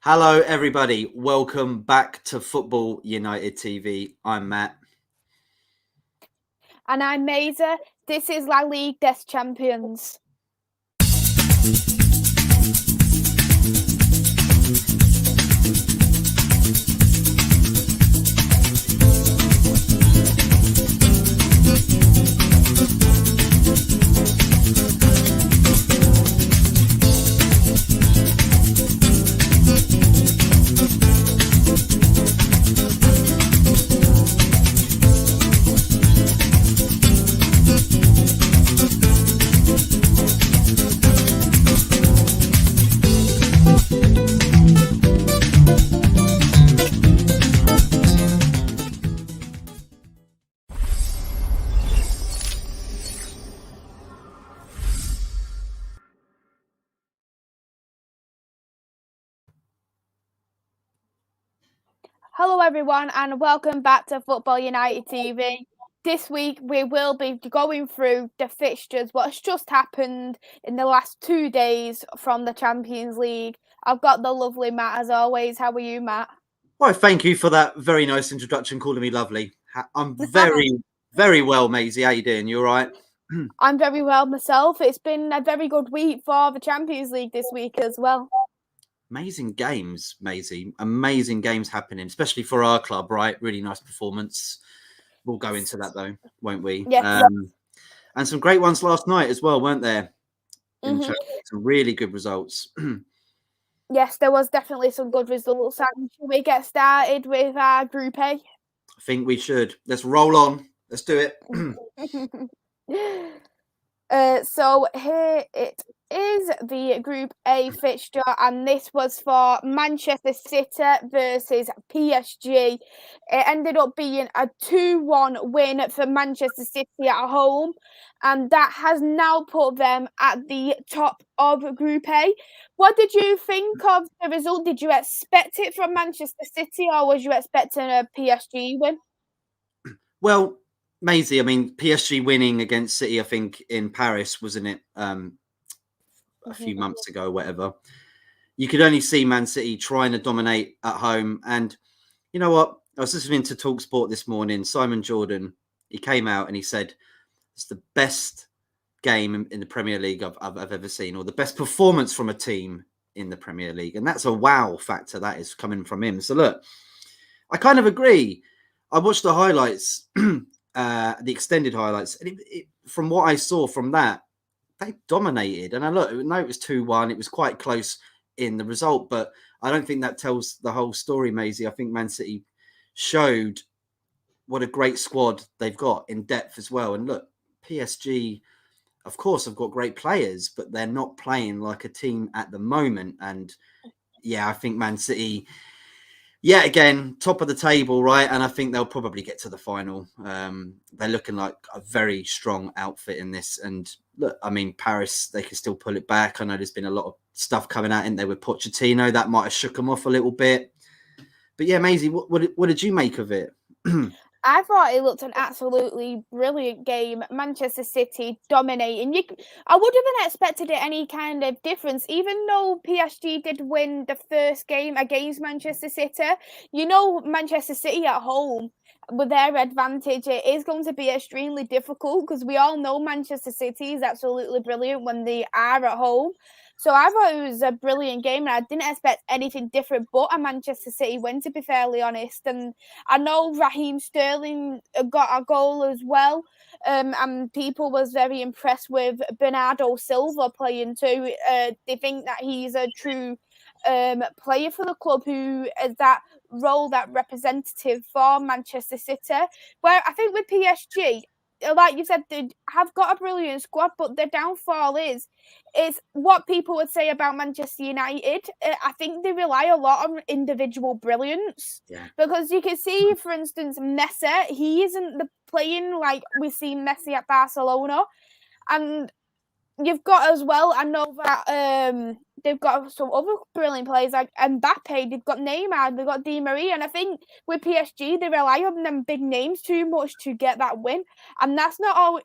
Hello, everybody. Welcome back to Football United TV. I'm Matt. And I'm Maisie. This is La Ligue des Champions. Hello everyone and welcome back to Football United TV. This week we will be going through the fixtures, what's just happened in the last 2 days from the Champions League. I've got the lovely Matt as always. How are you, Matt? Well, thank you for that very nice introduction, calling me lovely. I'm very well, Maisie. How you doing? You all right? I'm very well myself. It's been a very good week for the Champions League this week as well. Amazing games, Maisie. Amazing games happening, especially for our club, right? Really nice performance. We'll go into that though, won't we? Yes. And some great ones last night as well, weren't there? Some really good results. Yes, there was definitely some good results. And should we get started with our Group A? I think we should. Let's roll on. Let's do it. So here it is, the Group A fixture, and this was for Manchester City versus PSG. It ended up being a 2-1 win for Manchester City at home, and that has now put them at the top of Group A. What did you think of the result? Did you expect it from Manchester City, or was you expecting a PSG win? Well, Maisie, I mean, PSG winning against City, I think, in Paris, wasn't it? A few months ago, whatever. You could only see Man City trying to dominate at home. And you know what? I was listening to TalkSport this morning. Simon Jordan, he came out and he said, it's the best game in the Premier League I've ever seen, or the best performance from a team in the Premier League. And that's a wow factor that is coming from him. So look, I kind of agree. I watched the highlights, the extended highlights, and from what I saw from that, they dominated. And I know it was 2-1. It was quite close in the result, but I don't think that tells the whole story, Maisie. I think Man City showed what a great squad they've got in depth as well. And look, PSG, of course, have got great players, but they're not playing like a team at the moment. And yeah, I think Man City, yet again, top of the table, right? And I think they'll probably get to the final. They're looking like a very strong outfit in this. And look, I mean, Paris, they can still pull it back. I know there's been a lot of stuff coming out in there with Pochettino. That might have shook them off a little bit. But yeah, Maisie, what did you make of it? I thought it looked an absolutely brilliant game. Manchester City dominating. I would have expected it any kind of difference, even though PSG did win the first game against Manchester City. You know, Manchester City at home, with their advantage, it is going to be extremely difficult because we all know Manchester City is absolutely brilliant when they are at home. So I thought it was a brilliant game, and I didn't expect anything different but a Manchester City win, to be fairly honest. And I know Raheem Sterling got a goal as well, and people was very impressed with Bernardo Silva playing too. They think that he's a true player for the club who is that role, that representative for Manchester City. Where I think with PSG, like you said, they have got a brilliant squad, but their downfall is what people would say about Manchester United. I think they rely a lot on individual brilliance. Yeah. Because you can see, for instance, Messi, he isn't playing like we've seen Messi at Barcelona. And you've got as well, I know that they've got some other brilliant players like Mbappe, they've got Neymar, they've got Di Maria, and I think with PSG they rely on them big names too much to get that win, and that's not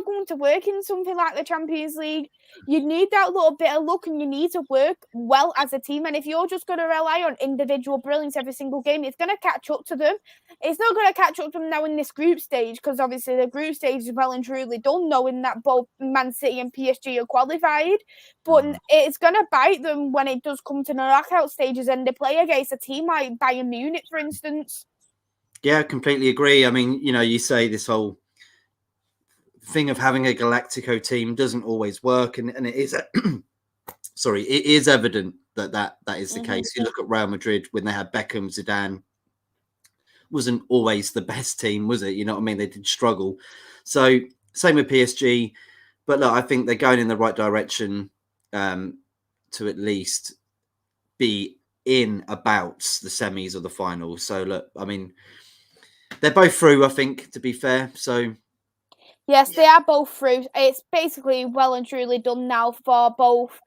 going to work in something like the Champions League. You need that little bit of luck, and you need to work well as a team. And if you're just going to rely on individual brilliance every single game, it's going to catch up to them. It's not going to catch up to them now in this group stage, because obviously the group stage is well and truly done, knowing that both Man City and PSG are qualified. But it's going to bite them when it does come to the knockout stages and they play against a team like Bayern Munich, for instance. Yeah, completely agree. I mean, you say this whole thing of having a Galactico team doesn't always work, and it is sorry, it is evident that is the case. You look at Real Madrid when they had Beckham, Zidane, wasn't always the best team, was it? You know what I mean? They did struggle. So same with PSG, but look, I think they're going in the right direction to at least be in about the semis or the finals. So look, I mean, they're both through, I think, to be fair. So yes, they are both through. It's basically well and truly done now for both,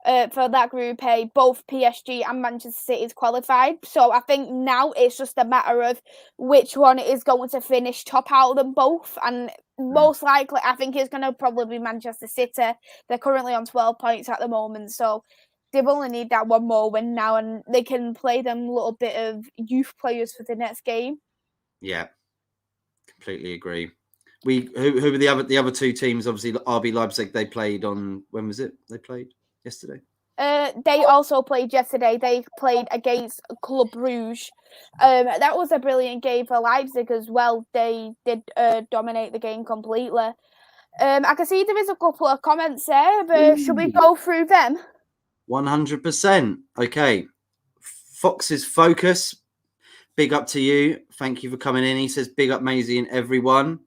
for that Group A. Both PSG and Manchester City is qualified. So I think now it's just a matter of which one is going to finish top out of them both. And most likely, I think it's going to probably be Manchester City. They're currently on 12 points at the moment. So they only need that one more win now, and they can play them little bit of youth players for the next game. Yeah, completely agree. Who were the other two teams? Obviously, RB Leipzig. They played on, when was it? They played yesterday. They also played yesterday. They played against Club Rouge. That was a brilliant game for Leipzig as well. They did dominate the game completely. I can see there is a couple of comments there, but should we go through them? 100%. Okay. Fox's Focus. Big up to you. Thank you for coming in. He says, big up Maisie and everyone.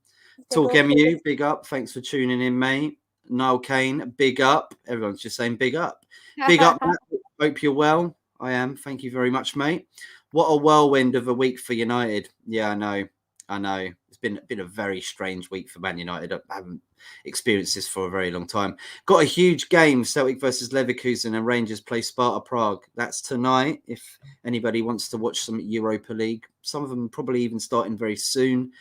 Talk MU, big up. Thanks for tuning in, mate. Niall Kane, big up. Everyone's just saying big up. Big up, Matt. Hope you're well. I am. Thank you very much, mate. What a whirlwind of a week for United. Yeah, I know. It's been a very strange week for Man United. I haven't experienced this for a very long time. Got a huge game, Celtic versus Leverkusen, and Rangers play Sparta Prague. That's tonight. If anybody wants to watch some Europa League, some of them probably even starting very soon.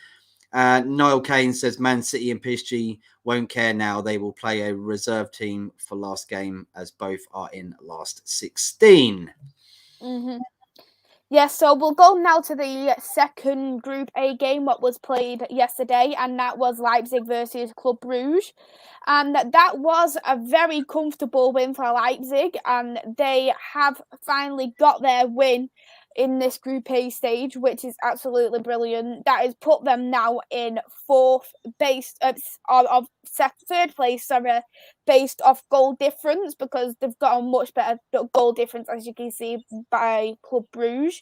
Niall Kane says Man City and PSG won't care now. They will play a reserve team for last game, as both are in last 16. Yes, so we'll go now to the second Group A game, what was played yesterday, and that was Leipzig versus Club Rouge. And that was a very comfortable win for Leipzig, and they have finally got their win in this Group A stage, which is absolutely brilliant. That has put them now in third place, based off goal difference, because they've got a much better goal difference, as you can see, by Club Rouge.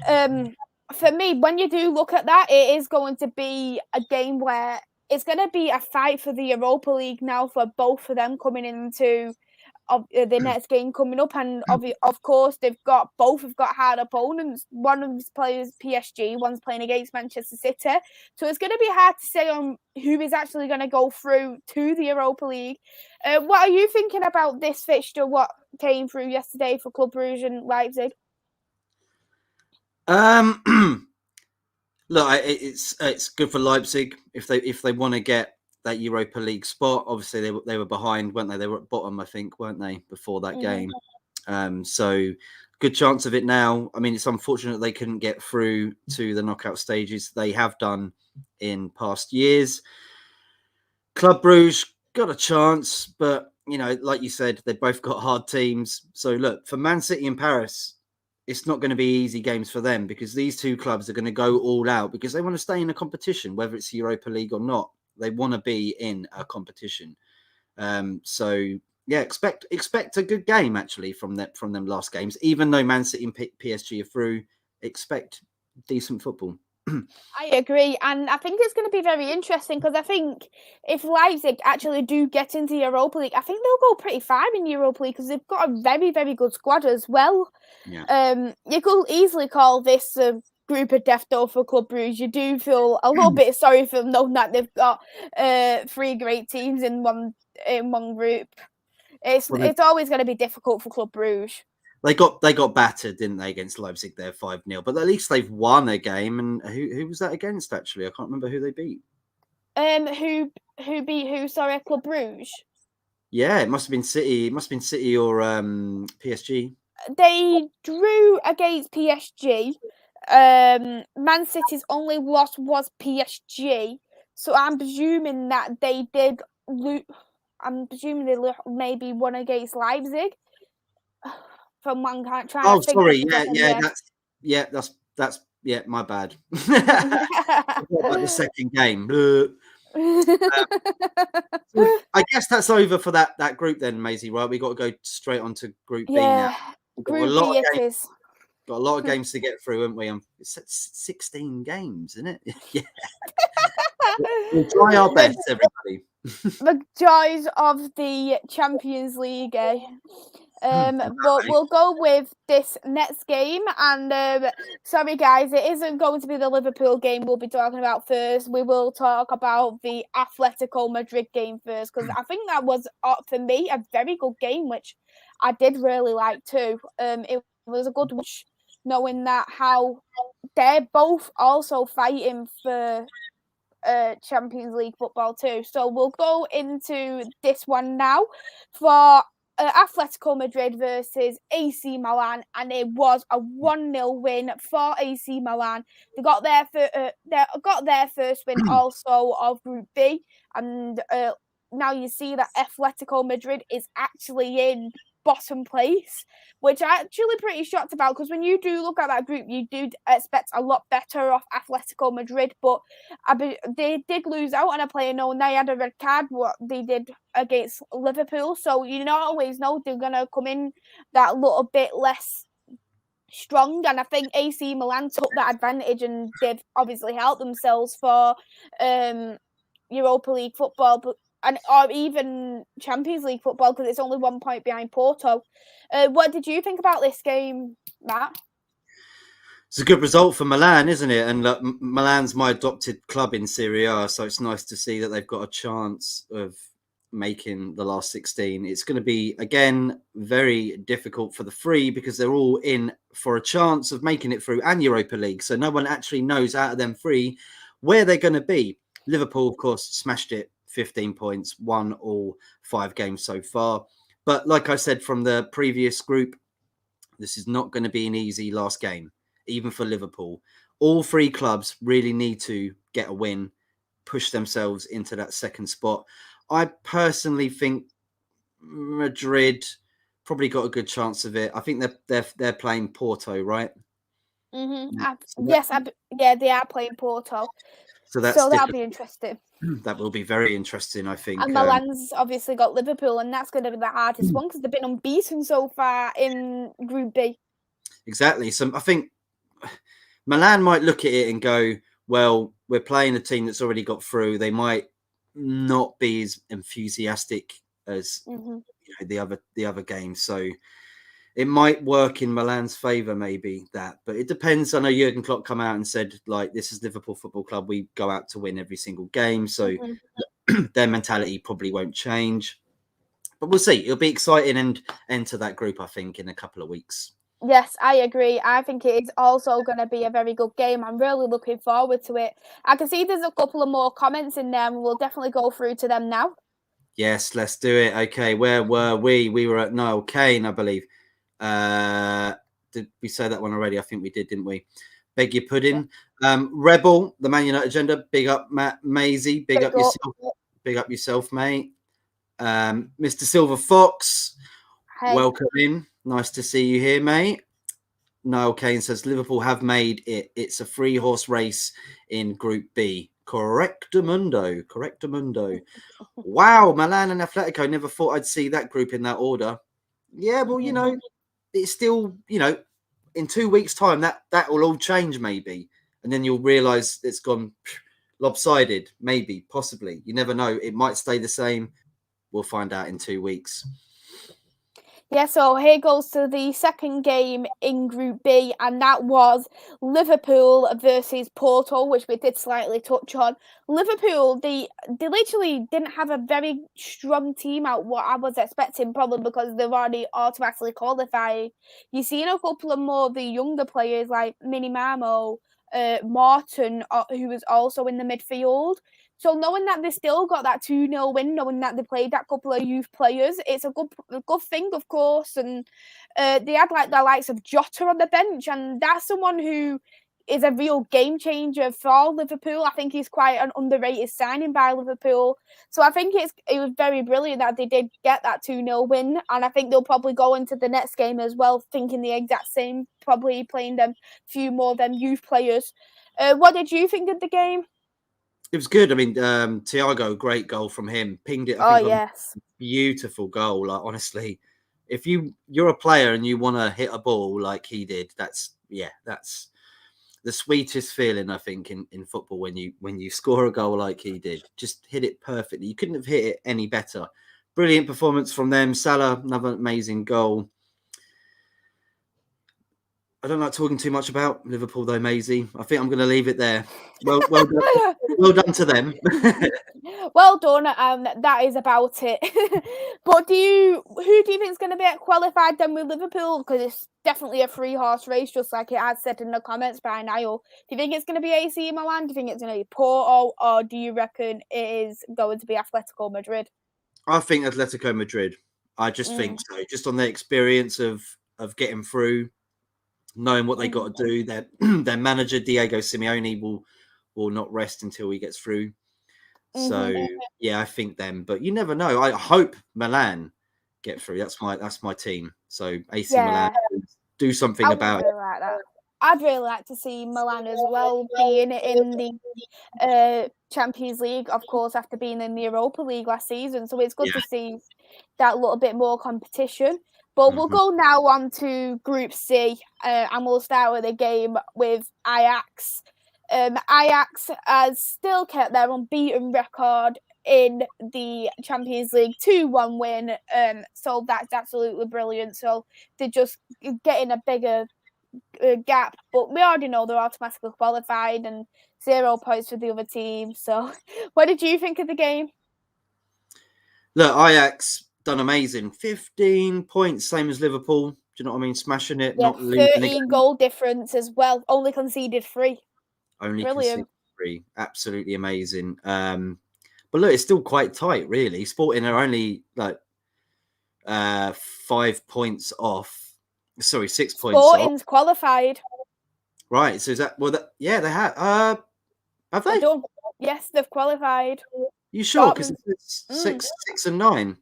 For me, when you do look at that, it is going to be a game where it's going to be a fight for the Europa League now for both of them coming into the next game coming up, and of course both have got hard opponents. One of them plays PSG, one's playing against Manchester City, so it's going to be hard to say on who is actually going to go through to the Europa League. What are you thinking about this fixture? What came through yesterday for Club Rouge and Leipzig? Look, it's good for Leipzig if they want to get that Europa League spot. Obviously, they were behind, weren't they? They were at bottom, I think, weren't they, before that game? So good chance of it now. I mean, it's unfortunate they couldn't get through to the knockout stages. They have done in past years. Club Rouge got a chance, but like you said, they both got hard teams. So look, for Man City and Paris, it's not going to be easy games for them, because these two clubs are going to go all out because they want to stay in a competition, whether it's Europa League or not. They want to be in a competition. So yeah, expect a good game actually from them last games. Even though Man City and PSG are through, expect decent football. I agree, and I think it's going to be very interesting, because I think if Leipzig actually do get into the Europa League, I think they'll go pretty far in Europa League, because they've got a very, very good squad as well. Yeah. You could easily call this a group of death though for Club Rouge. You do feel a little bit sorry for them, knowing that they've got three great teams in one group. It's always going to be difficult for Club Rouge. They got battered, didn't they, against Leipzig there 5-0. But at least they've won a game. And who was that against? Actually, I can't remember who they beat. Who beat who? Sorry, Club Rouge. Yeah, it must have been City. It must have been City or PSG. They drew against PSG. Man City's only loss was PSG. So I'm presuming that they did lose. I'm presuming they maybe won against Leipzig. From one trying to think. Sorry, that's my bad. About the second game. I guess that's over for that group then, Maisie. Right, we got to go straight on to Group B now. Group B it is. Got a lot of games to get through, haven't we? It's 16 games, isn't it? Yeah. We'll try our best, everybody. The joys of the Champions League. But we'll go with this next game. And sorry, guys, it isn't going to be the Liverpool game we'll be talking about first. We will talk about the Atletico Madrid game first, because I think that was, for me, a very good game, which I did really like too. It was a good watch, knowing that how they're both also fighting for Champions League football too. So we'll go into this one now for Atletico Madrid versus AC Milan, and it was a 1-0 win for AC Milan. They got their first win also of Group B, and now you see that Atletico Madrid is actually in bottom place, which I'm actually pretty shocked about, because when you do look at that group, you do expect a lot better off Atletico Madrid, but they did lose out on a player known. They had a red card, what they did against Liverpool, so you don't always know they're going to come in that little bit less strong, and I think AC Milan took that advantage, and they've obviously helped themselves for Europa League football, or even Champions League football, because it's only 1 point behind Porto. What did you think about this game, Matt? It's a good result for Milan, isn't it? And Milan's my adopted club in Serie A, so it's nice to see that they've got a chance of making the last 16. It's going to be, again, very difficult for the three, because they're all in for a chance of making it through and Europa League. So no one actually knows out of them three where they're going to be. Liverpool, of course, smashed it. 15 points, won all 5 games so far. But like I said from the previous group, this is not going to be an easy last game, even for Liverpool. All 3 clubs really need to get a win, push themselves into that second spot. I personally think Madrid probably got a good chance of it. I think they're playing Porto, right? Mm-hmm. Yeah, they are playing Porto. So that'll be interesting. That will be very interesting, I think. And Milan's obviously got Liverpool, and that's going to be the hardest one, because they've been unbeaten so far in Group B. Exactly. So I think Milan might look at it and go, well, we're playing a team that's already got through. They might not be as enthusiastic as the other games. So it might work in Milan's favour, maybe that. But it depends. I know Jurgen Klopp come out and said, like, this is Liverpool Football Club. We go out to win every single game. So their mentality probably won't change. But we'll see. It'll be exciting and enter that group, I think, in a couple of weeks. Yes, I agree. I think it is also going to be a very good game. I'm really looking forward to it. I can see there's a couple of more comments in there, and we'll definitely go through to them now. Yes, let's do it. Okay, where were we? We were at Niall Kane, I believe. Did we say that one already? I think we did, didn't we? Beg your pudding. Rebel, the Man United agenda. Big up, Matt Maisie. Big up yourself. Big up yourself, mate. Mr. Silver Fox, welcome in. Nice to see you here, mate. Niall Kane says Liverpool have made it. It's a 3-horse race in Group B. Correctamundo. Wow, Milan and Atletico. Never thought I'd see that group in that order. Yeah, well, it's still, in 2 weeks' time, that will all change maybe. And then you'll realise it's gone lopsided, maybe, possibly. You never know. It might stay the same. We'll find out in 2 weeks. Yeah, so here goes to the second game in Group B, and that was Liverpool versus Porto, which we did slightly touch on. Liverpool, they literally didn't have a very strong team out what I was expecting, probably because they've already automatically qualified. You've seen a couple of more of the younger players like Minimamo, Martin, who was also in the midfield. So knowing that they still got that 2-0 win, knowing that they played that couple of youth players, it's a good thing, of course. And they had like the likes of Jota on the bench, and that's someone who is a real game changer for Liverpool. I think he's quite an underrated signing by Liverpool. So I think it was very brilliant that they did get that 2-0 win, and I think they'll probably go into the next game as well thinking the exact same, probably playing them few more than youth players. What did you think of the game? It was good. I mean, Thiago, great goal from him. Pinged it, I think, Yes. beautiful goal. Like, honestly, if you're a player and you want to hit a ball like he did, that's the sweetest feeling, I think, in football when you score a goal like he did. Just hit it perfectly. You couldn't have hit it any better. Brilliant performance from them. Salah, another amazing goal. I don't like talking too much about Liverpool, though, Maisie. I think I'm going to leave it there. Well done, well done to them. Well done. That is about it. But who do you think is going to be qualified then with Liverpool? Because it's definitely a 3-horse race, just like it has said in the comments by Niall. Do you think it's going to be AC Milan? Do you think it's going to be Porto, or do you reckon it is going to be Atletico Madrid? I think Atletico Madrid. I just think so. Just on their experience of getting through, knowing what they got to do. Their manager Diego Simeone will not rest until he gets through. So yeah, I think them. But you never know. I hope Milan get through. That's my team. So AC Milan, do something about it. Like that. I'd really like to see Milan as well being in the Champions League, of course, after being in the Europa League last season. So it's good to see that little bit more competition. But we'll go now on to Group C, and we'll start with a game with Ajax. Ajax has still kept their unbeaten record in the Champions League, 2-1 win. So that's absolutely brilliant. So they're just getting a bigger gap, but we already know they're automatically qualified and 0 points for the other team. So what did you think of the game? Look, Ajax done amazing. 15 points, same as Liverpool. Do you know what I mean? Smashing it, not losing 13 goal difference as well. Only conceded 3. Only brilliant. Conceded 3. Absolutely amazing. But look, it's still quite tight, really. Sporting are only like 5 points off. Sorry, 6 points off. Sporting's qualified. Right. So is that they have. Have they? Yes, they've qualified. You sure? Because it's 6 and 9.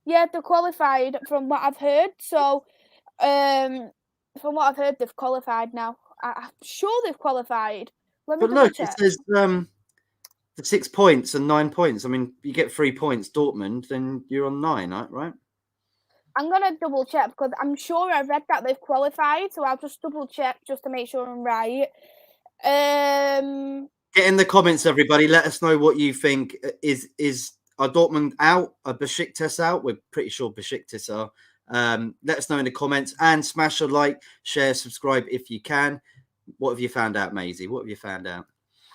Yeah, they're qualified from what I've heard. So, from what I've heard, they've qualified now. I'm sure they've qualified. Let me double check. It says the 6 points and 9 points. I mean, you get 3 points, Dortmund, then you're on 9, right? I'm going to double check because I'm sure I read that they've qualified. So I'll just double check just to make sure I'm right. Get in the comments, everybody. Let us know what you think. Are Dortmund out? Are Besiktas out? We're pretty sure Besiktas are. Let us know in the comments and smash a like, share, subscribe if you can. What have you found out, Maisie? What have you found out?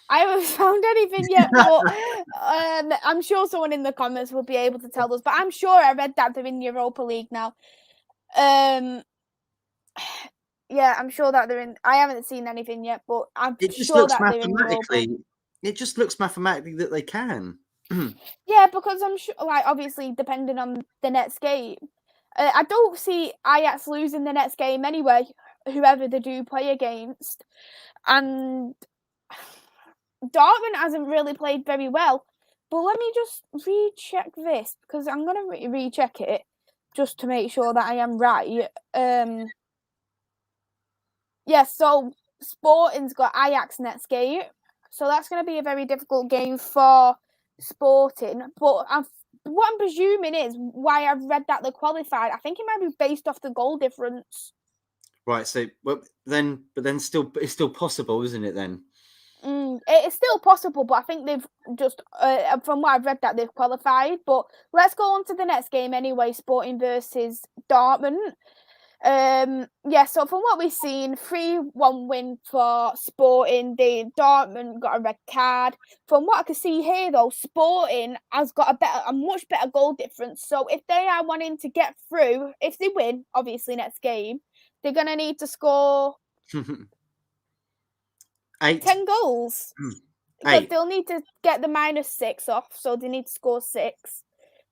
I haven't found anything yet, but I'm sure someone in the comments will be able to tell us. But I'm sure I read that they're in the Europa League now. Yeah, I'm sure that they're in. I haven't seen anything yet, but I'm sure that they're in Europa. It just looks mathematically that they can. Yeah, because I'm sure, like, obviously, depending on the next game, I don't see Ajax losing the next game anyway, whoever they do play against. And Dartmouth hasn't really played very well. But let me just recheck this, because I'm going to recheck it just to make sure that I am right. Yeah, so Sporting's got Ajax next game. So that's going to be a very difficult game for Sporting. But what I'm presuming is why I've read that they're qualified. I think it might be based off the goal difference. Right. So, it's still possible, isn't it? Then. it's still possible, but I think they've just, from what I've read, that they've qualified. But let's go on to the next game anyway, Sporting versus Dartmouth. So from what we've seen, 3-1 win for Sporting. Dartmouth got a red card. From what I can see here, though, Sporting has got a much better goal difference. So if they are wanting to get through, if they win, obviously next game, they're gonna need to score 10 goals. Because they'll need to get the -6 off, so they need to score 6.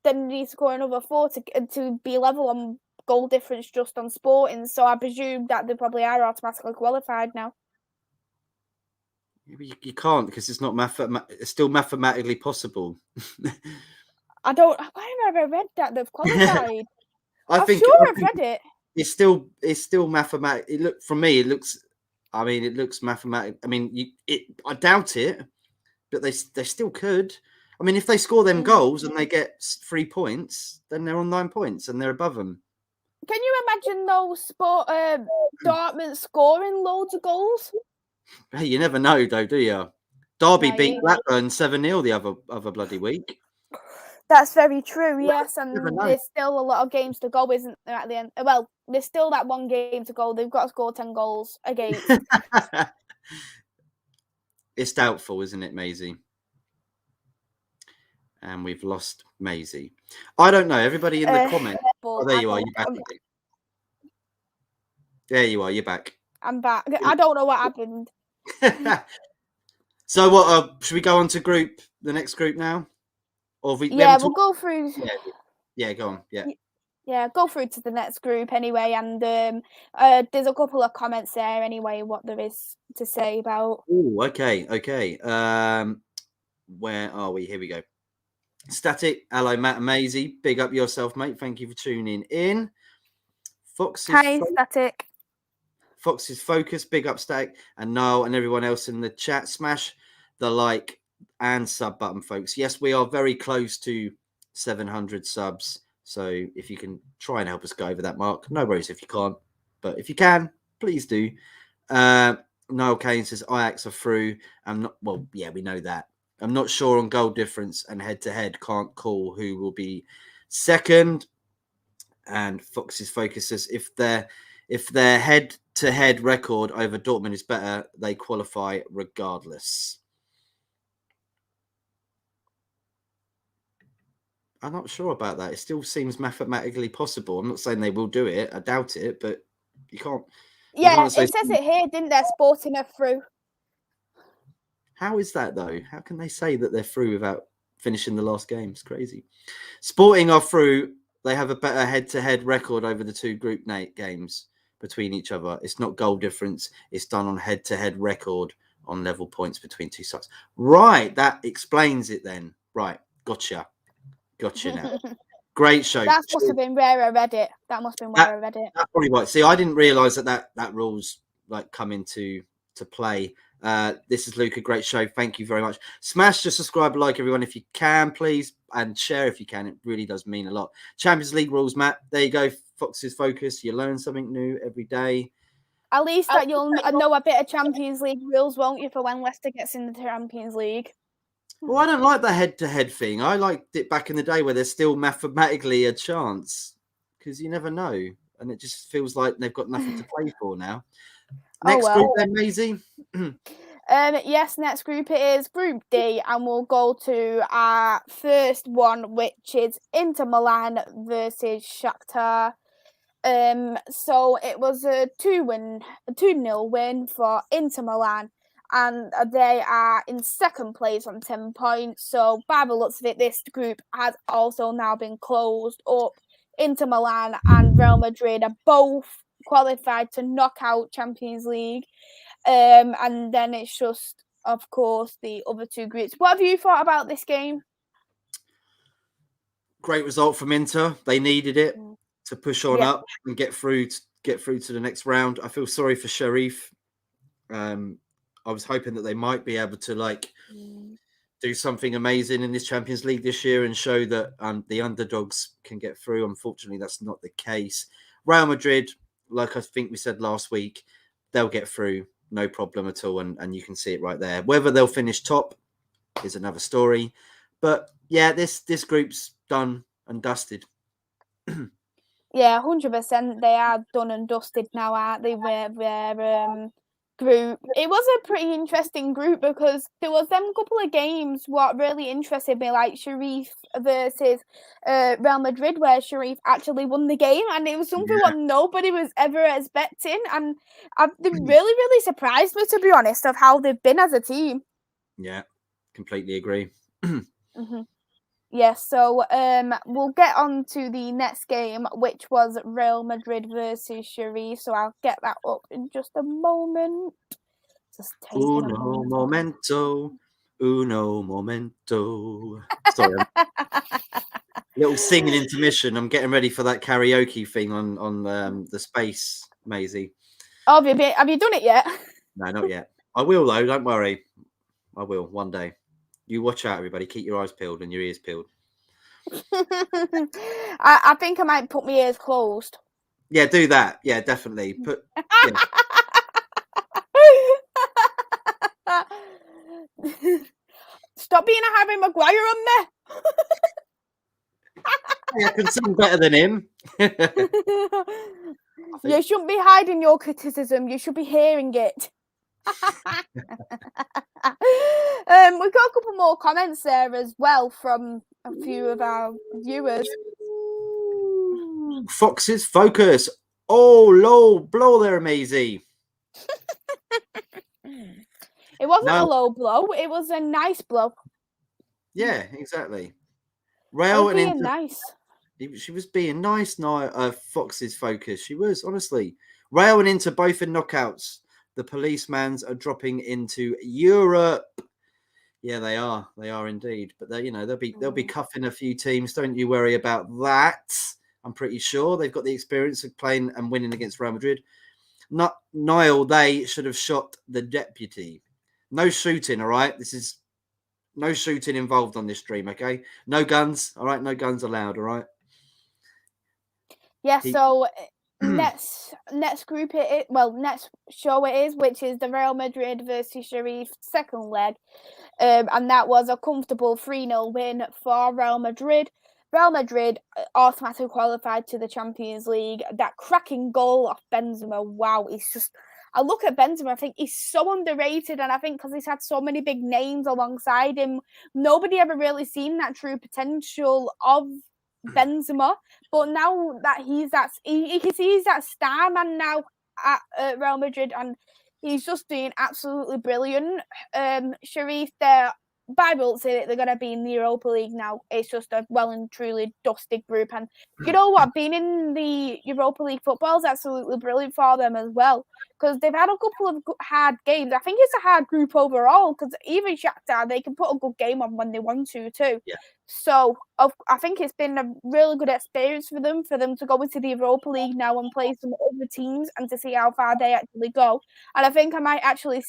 Then they need to score another 4 to be level on goal difference just on Sporting. So I presume that they probably are automatically qualified now. You can't, because it's not it's still mathematically possible. Why have I ever read that they've qualified? I think I've read it. It's still mathematic. It looks mathematic. I mean, I doubt it, but they still could. I mean, if they score them goals and they get 3 points, then they're on 9 points and they're above them. Can you imagine those Dartmouth scoring loads of goals? Hey, you never know, though, do you? Derby beat Blackburn 7-0 the other bloody week. That's very true, yes, and there's still a lot of games to go, isn't there, at the end? Well, there's still that one game to go. They've got to score 10 goals against. It's doubtful, isn't it, Maisie? And we've lost Maisie. I don't know. Everybody in the comments. Oh, there you are. You're back. There you are. You're back. I'm back. I don't know what happened. So what? Should we go on to the next group now? Or we'll go through. Yeah, go on. Yeah, go through to the next group anyway, and there's a couple of comments there anyway. What there is to say about. Oh, okay. Where are we? Here we go. Static, hello, Matt and Maisie. Big up yourself, mate. Thank you for tuning in. Hi, Static. Fox's Focus, big up Static, and Noel and everyone else in the chat. Smash the like and sub button, folks. Yes, we are very close to 700 subs. So if you can try and help us go over that mark, no worries if you can't. But if you can, please do. Noel Kane says Ajax are through. We know that. I'm not sure on goal difference and head-to-head. Can't call who will be second. And Fox's Focus says if their head-to-head record over Dortmund is better, they qualify regardless. I'm not sure about that. It still seems mathematically possible. I'm not saying they will do it. I doubt it, but you can't. Yeah, it says it here, didn't they? Sporting are through. How is that, though? How can they say that they're through without finishing the last game? It's crazy. Sporting are through. They have a better head-to-head record over the two group games between each other. It's not goal difference. It's done on head-to-head record on level points between two sides. Right. That explains it then. Right. Gotcha now. Great show. That must have been where I read it. That's probably right. See, I didn't realise that rule's like come into play. This is Luca. Great show. Thank you very much. Smash the subscribe, like everyone if you can, please, and share if you can. It really does mean a lot. Champions League rules, Matt. There you go. Fox's Focus. You learn something new every day. At least that you'll know a bit of Champions League rules, won't you, for when Leicester gets in the Champions League? Well, I don't like the head-to-head thing. I liked it back in the day where there's still mathematically a chance because you never know, and it just feels like they've got nothing to play for now. Next group then, Maisie. Yes, next group it is Group D, and we'll go to our first one, which is Inter Milan versus Shakhtar. So it was a 2-0 win for Inter Milan, and they are in second place on 10 points. So by the looks of it, this group has also now been closed up. Inter Milan and Real Madrid are both qualified to knockout Champions League. And then it's just, of course, the other two groups. What have you thought about this game? Great result from Inter. They needed it to push on up and get through to the next round. I feel sorry for Sharif. I was hoping that they might be able to do something amazing in this Champions League this year and show that the underdogs can get through. Unfortunately, that's not the case. Real Madrid, like I think we said last week, they'll get through. no problem at all. And you can see it right there. Whether they'll finish top is another story. But yeah, this group's done and dusted. Yeah, 100%. They are done and dusted now, aren't they? Their group. It was a pretty interesting group because there was them couple of games what really interested me, like Sharif versus Real Madrid, where Sharif actually won the game, and it was something what nobody was ever expecting, and they really surprised me, to be honest, of how they've been as a team. Yeah, completely agree. Mm-hmm. Yes, so we'll get on to the next game, which was Real Madrid versus Sharif. So I'll get that up in just a moment. Just taking a moment. Uno momento. Sorry, little singing intermission. I'm getting ready for that karaoke thing on the space, Maisie. Oh, have you done it yet? No, not yet. I will though. Don't worry. I will one day. You watch out, everybody. Keep your eyes peeled and your ears peeled. I think I might put my ears closed. Yeah, do that. Yeah, definitely. Yeah. Stop being a Harry Maguire on me. I can sing better than him. You shouldn't be hiding your criticism. You should be hearing it. We've got a couple more comments there as well from a few of our viewers. Fox's focus. Oh, low blow there, Maisie. It wasn't a low blow. It was a nice blow. Yeah, exactly. Rail and being nice. She was being nice. Fox's focus. She was, honestly. Rail and Inter both in knockouts. The Policemans are dropping into Europe. Yeah, they are. They are indeed. But they'll be cuffing a few teams. Don't you worry about that. I'm pretty sure they've got the experience of playing and winning against Real Madrid. Niall, they should have shot the deputy. No shooting, all right? This is no shooting involved on this stream, okay? No guns, all right? No guns allowed, all right? Yeah, so next group next show it is, which is the Real Madrid versus Sharif second leg. And that was a comfortable 3-0 win for Real Madrid. Real Madrid automatically qualified to the Champions League. That cracking goal off Benzema, wow, it's just... I look at Benzema, I think he's so underrated, and I think because he's had so many big names alongside him, nobody ever really seen that true potential of Benzema. But now that he's that star man now at Real Madrid, and he's just doing absolutely brilliant. Sharif, they're Bible said it, they're going to be in the Europa League now. It's just a well and truly dusted group. And you know what? Being in the Europa League football is absolutely brilliant for them as well, because they've had a couple of hard games. I think it's a hard group overall, because even Shakhtar, they can put a good game on when they want to too. Yeah. So I think it's been a really good experience for them to go into the Europa League now and play some other teams and to see how far they actually go. And I think I might actually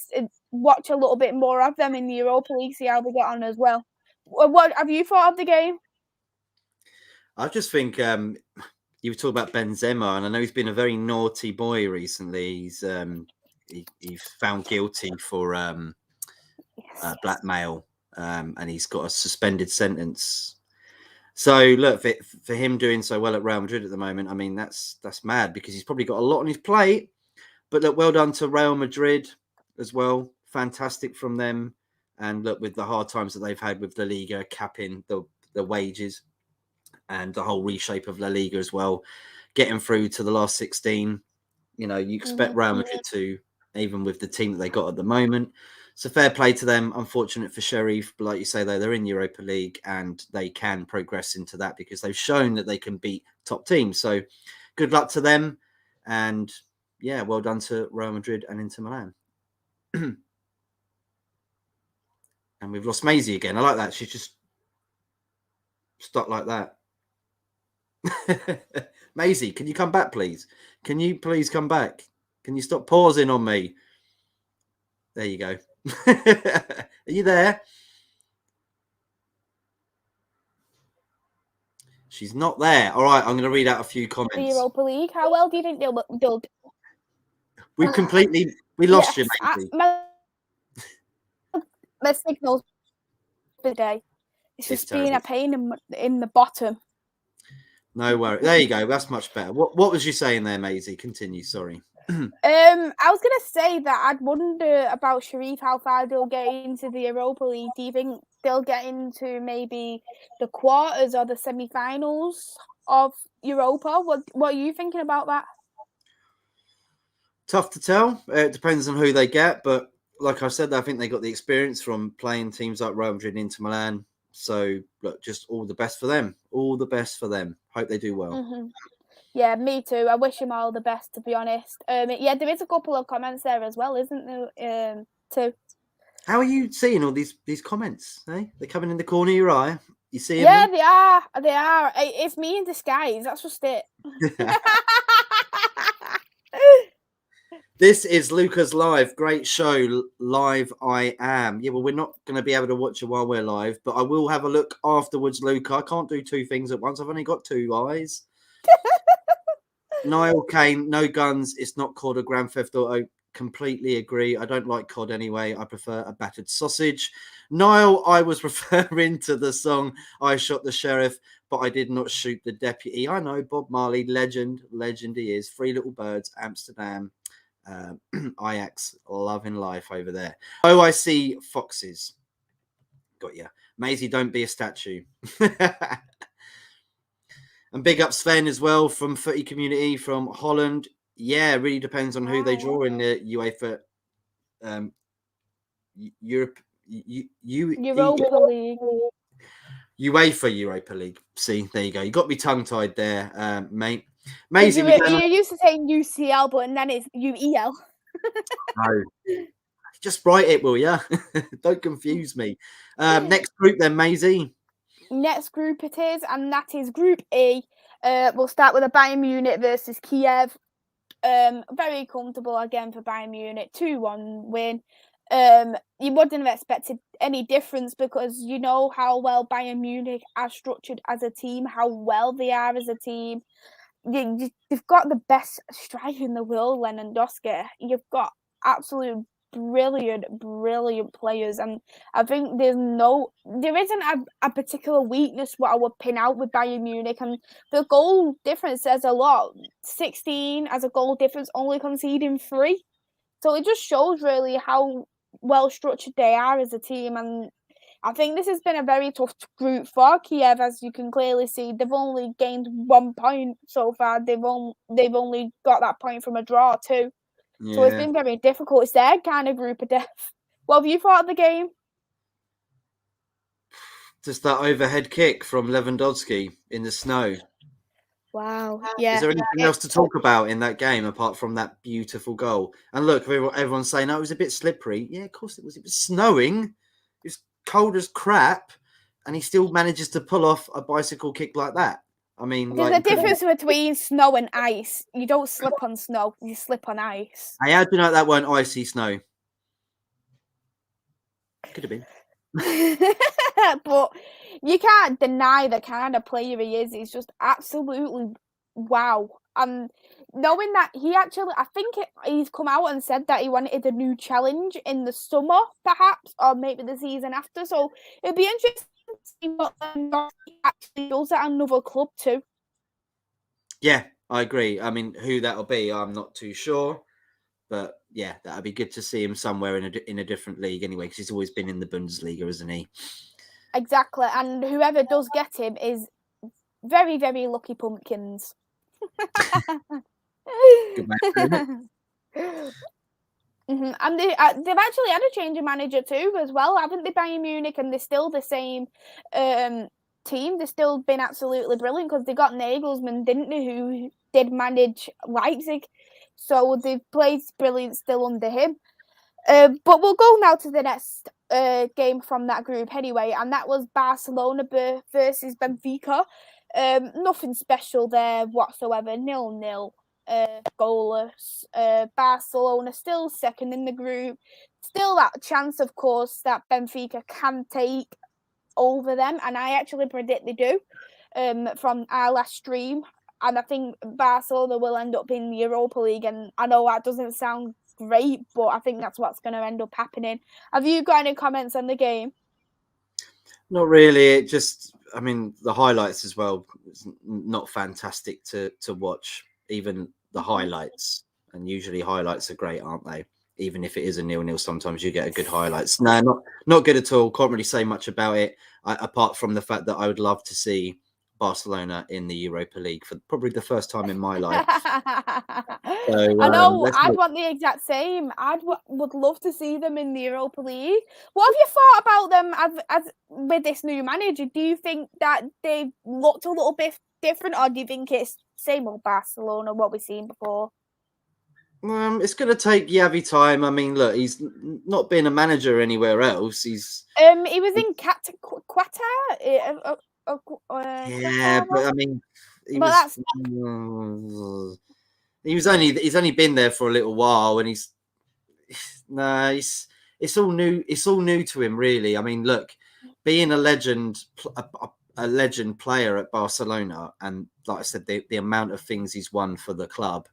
watch a little bit more of them in the Europa League, see how they get on as well. What have you thought of the game? I just think you were talking about Benzema, and I know he's been a very naughty boy recently. He's found guilty for blackmail, and he's got a suspended sentence. So look, for him doing so well at Real Madrid at the moment, I mean that's mad, because he's probably got a lot on his plate. But look, well done to Real Madrid as well. Fantastic from them. And look, with the hard times that they've had with La Liga capping the wages and the whole reshape of La Liga as well, getting through to the last 16, you expect Real Madrid to, even with the team that they got at the moment. So fair play to them. Unfortunate for Sharif, but like you say, though, they're in Europa League and they can progress into that because they've shown that they can beat top teams. So good luck to them. And yeah, well done to Real Madrid and Inter Milan. And we've lost Maisie again. I like that. She's just stuck like that. Maisie, can you come back, please? Can you please come back? Can you stop pausing on me? There you go. Are you there? She's not there. All right, I'm going to read out a few comments. The Europa League. How well do you think they'll? We've We lost you, Yes, Maisie. my signals today. It's It's just being a terrible. pain in the bottom. No worry. There you go. That's much better. What was you saying there, Maisie? Continue. Sorry. I was gonna say that I'd wonder about Sharif how far they'll get into the Europa League. Do you think they'll get into maybe the quarters or the semi-finals of Europa? What are you thinking about that? Tough to tell. It depends on who they get, but like I said, I think they got the experience from playing teams like Real Madrid, Inter Milan. So look, just all the best for them. All the best for them. Hope they do well. Mm-hmm. Yeah, me too. I wish him all the best, to be honest. Yeah, there is a couple of comments there as well, isn't there? Too. How are you seeing all these comments? Eh? They're coming in the corner of your eye. You seeing Yeah, them? they are. They are. It's me in disguise. That's just it. This is Luca's live. Great show. Live I am. Yeah, well, we're not going to be able to watch it while we're live, but I will have a look afterwards, Luca. I can't do two things at once. I've only got two eyes. Niall Kane, no guns. It's not called a Grand Theft Auto. Completely agree. I don't like COD anyway. I prefer a battered sausage. Niall, I was referring to the song I Shot the Sheriff, but I did not shoot the deputy. I know, Bob Marley, legend he is. Three Little Birds, Amsterdam, Ajax, loving life over there. Oh, I see foxes. Got ya. Maisie, don't be a statue. And big up Sven as well from Footy Community from Holland. Yeah, it really depends on who they draw in the UEFA Europe Europa League. UEFA Europa League. See, there you go. You got me tongue tied there, mate. Maisie, Amazing. you used to saying UCL, but then it's UEL. No. Just write it, will ya? Don't confuse me. Next group then, Maisie. Next group it is, and that is Group E. We'll start with a Bayern Munich versus Kiev. Very comfortable again for Bayern Munich. 2-1 win. You wouldn't have expected any difference because you know how well Bayern Munich are structured as a team, how well they are as a team. They've got the best striker in the world, Lewandowski. You've got absolute brilliant players, and I think there isn't a particular weakness what I would pin out with Bayern Munich, and the goal difference says a lot. 16 as a goal difference, only conceding 3, so it just shows really how well structured they are as a team. And I think this has been a very tough group for Kiev, as you can clearly see. They've only gained 1 point so far. They've only got that point from a draw too. Yeah. So it's been very difficult. It's their kind of group of death. What have you thought of the game? Just that overhead kick from Lewandowski in the snow. Wow. Yeah. Is there anything else to talk about in that game apart from that beautiful goal? And look, everyone's saying, "Oh, it was a bit slippery." Yeah, of course it was. It was snowing. It was cold as crap, and he still manages to pull off a bicycle kick like that. I mean, there's a difference between snow and ice. You don't slip on snow; you slip on ice. Hey, how do you know that weren't icy snow? Could have been. But you can't deny the kind of player he is. He's just absolutely wow. And knowing that I think he's come out and said that he wanted a new challenge in the summer, perhaps, or maybe the season after. So it'd be interesting to see what he actually does at another club too. Yeah, I agree. I mean, who that'll be, I'm not too sure. But yeah, that'd be good to see him somewhere in a different league anyway, because he's always been in the Bundesliga, isn't he? Exactly, and whoever does get him is very, very lucky pumpkins. Good man. Mm-hmm. And they've actually had a change of manager too as well, haven't they, Bayern Munich? And they're still the same team. They've still been absolutely brilliant because they got Nagelsmann, didn't they, who did manage Leipzig. So they've played brilliant still under him. But we'll go now to the next game from that group anyway, and that was Barcelona versus Benfica. Nothing special there whatsoever, 0-0. Goalless. Barcelona still second in the group. Still that chance, of course, that Benfica can take over them, and I actually predict they do from our last stream. And I think Barcelona will end up in the Europa League, and I know that doesn't sound great, but I think that's what's going to end up happening. Have you got any comments on the game? Not really. It just, I mean, the highlights as well. It's not fantastic to watch, even the highlights. And usually highlights are great, aren't they? Even if it is a 0-0, sometimes you get a good highlights. No, not good at all. Can't really say much about it, apart from the fact that I would love to see Barcelona in the Europa League for probably the first time in my life. I know, I'd want the exact same. Would love to see them in the Europa League. What have you thought about them as with this new manager? Do you think that they've looked a little bit different, or do you think it's same old Barcelona, what we've seen before? It's going to take Xavi time. I mean, look, he's not been a manager anywhere else. He was in Qatar. Yeah, but I mean, he's only been there for a little while, and it's all new. It's all new to him, really. I mean, look, being a legend player at Barcelona, and like I said, the amount of things he's won for the club,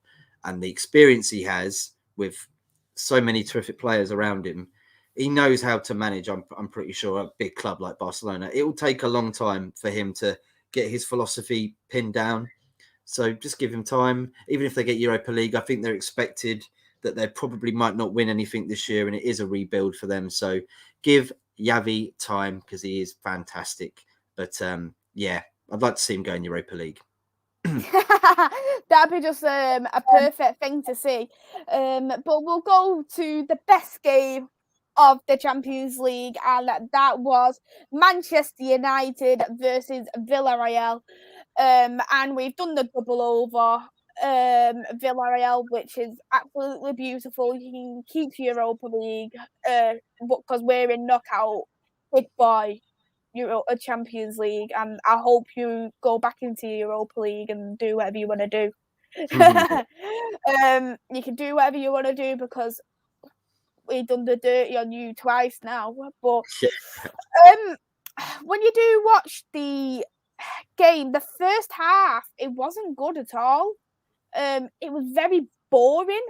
and the experience he has with so many terrific players around him. He knows how to manage, I'm pretty sure, a big club like Barcelona. It will take a long time for him to get his philosophy pinned down. So just give him time. Even if they get Europa League, I think they're expected that they probably might not win anything this year, and it is a rebuild for them. So give Xavi time, because he is fantastic. But yeah, I'd like to see him go in Europa League. That'd be just a perfect thing to see. But we'll go to the best game of the Champions League, and that was Manchester United versus Villarreal. And we've done the double over Villarreal, which is absolutely beautiful. You can keep Europa League because we're in knockout big boy Champions League, and I hope you go back into Europa League and do whatever you want to do. You can do whatever you want to do, because we've done the dirty on you twice now. But when you do watch the game, the first half, it wasn't good at all. It was very boring,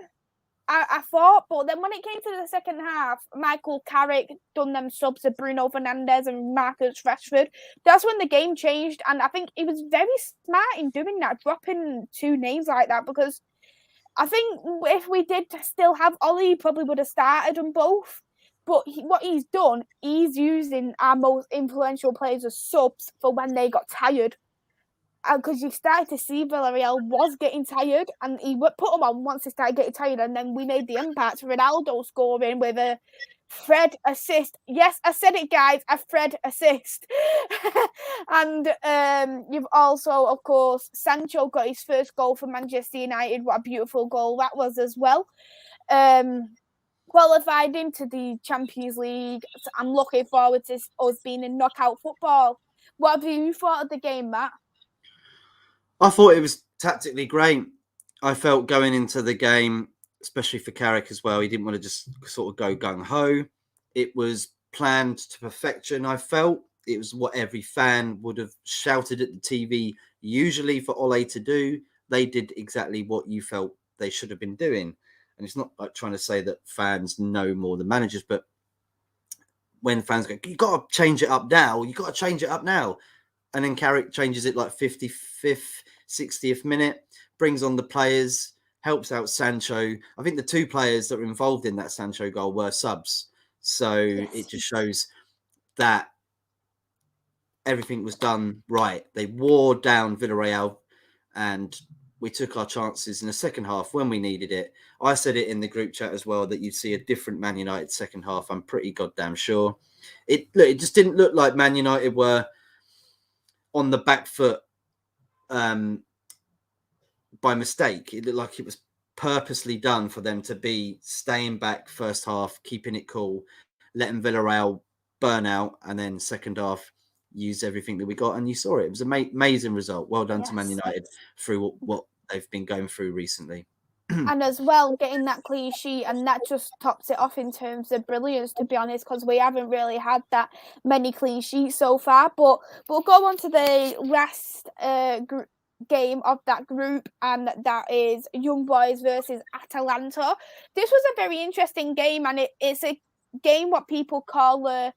I thought. But then when it came to the second half, Michael Carrick done them subs to Bruno Fernandes and Marcus Rashford. That's when the game changed, and I think he was very smart in doing that, dropping two names like that, because I think if we did still have Ollie, he probably would have started them both. But what he's done, he's using our most influential players as subs for when they got tired. Because you started to see Villarreal was getting tired, and he put them on once they started getting tired, and then we made the impact. Ronaldo scoring with a Fred assist. Yes, I said it, guys, a Fred assist. And you've also, of course, Sancho got his first goal for Manchester United. What a beautiful goal that was as well. Qualified into the Champions League. So I'm looking forward to us being in knockout football. What have you thought of the game, Matt? I thought it was tactically great. I felt going into the game, especially for Carrick as well, he didn't want to just sort of go gung-ho. It was planned to perfection, I felt. It was what every fan would have shouted at the TV, usually for Ole to do. They did exactly what you felt they should have been doing. And it's not like trying to say that fans know more than managers, but when fans go, you've got to change it up now. You've got to change it up now. And then Carrick changes it like 55th, 60th minute, brings on the players, helps out Sancho. I think the two players that were involved in that Sancho goal were subs. So It just shows that everything was done right. They wore down Villarreal, and we took our chances in the second half when we needed it. I said it in the group chat as well, that you'd see a different Man United second half. I'm pretty goddamn sure. It just didn't look like Man United were on the back foot by mistake. It looked like it was purposely done for them to be staying back first half, keeping it cool, letting Villarreal burn out, and then second half use everything that we got. And you saw it. It was an amazing result. Well done to Man United through what they've been going through recently. And as well, getting that clean sheet, and that just tops it off in terms of brilliance, to be honest, because we haven't really had that many clean sheets so far. But we'll go on to the last game of that group, and that is Young Boys versus Atalanta. This was a very interesting game, and it's a game what people call a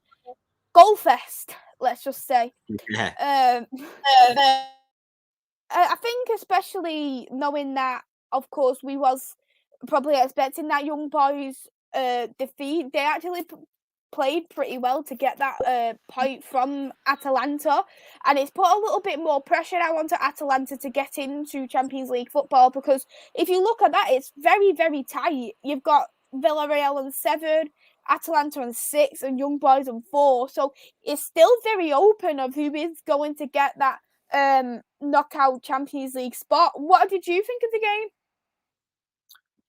goal fest, let's just say. Yeah. I think especially knowing that, of course, we was probably expecting that Young Boys defeat. They actually played pretty well to get that point from Atalanta, and it's put a little bit more pressure now onto Atalanta to get into Champions League football, because if you look at that, it's very, very tight. You've got Villarreal on 7, Atalanta on 6, and Young Boys on 4, so it's still very open of who is going to get that knockout Champions League spot. What did you think of the game?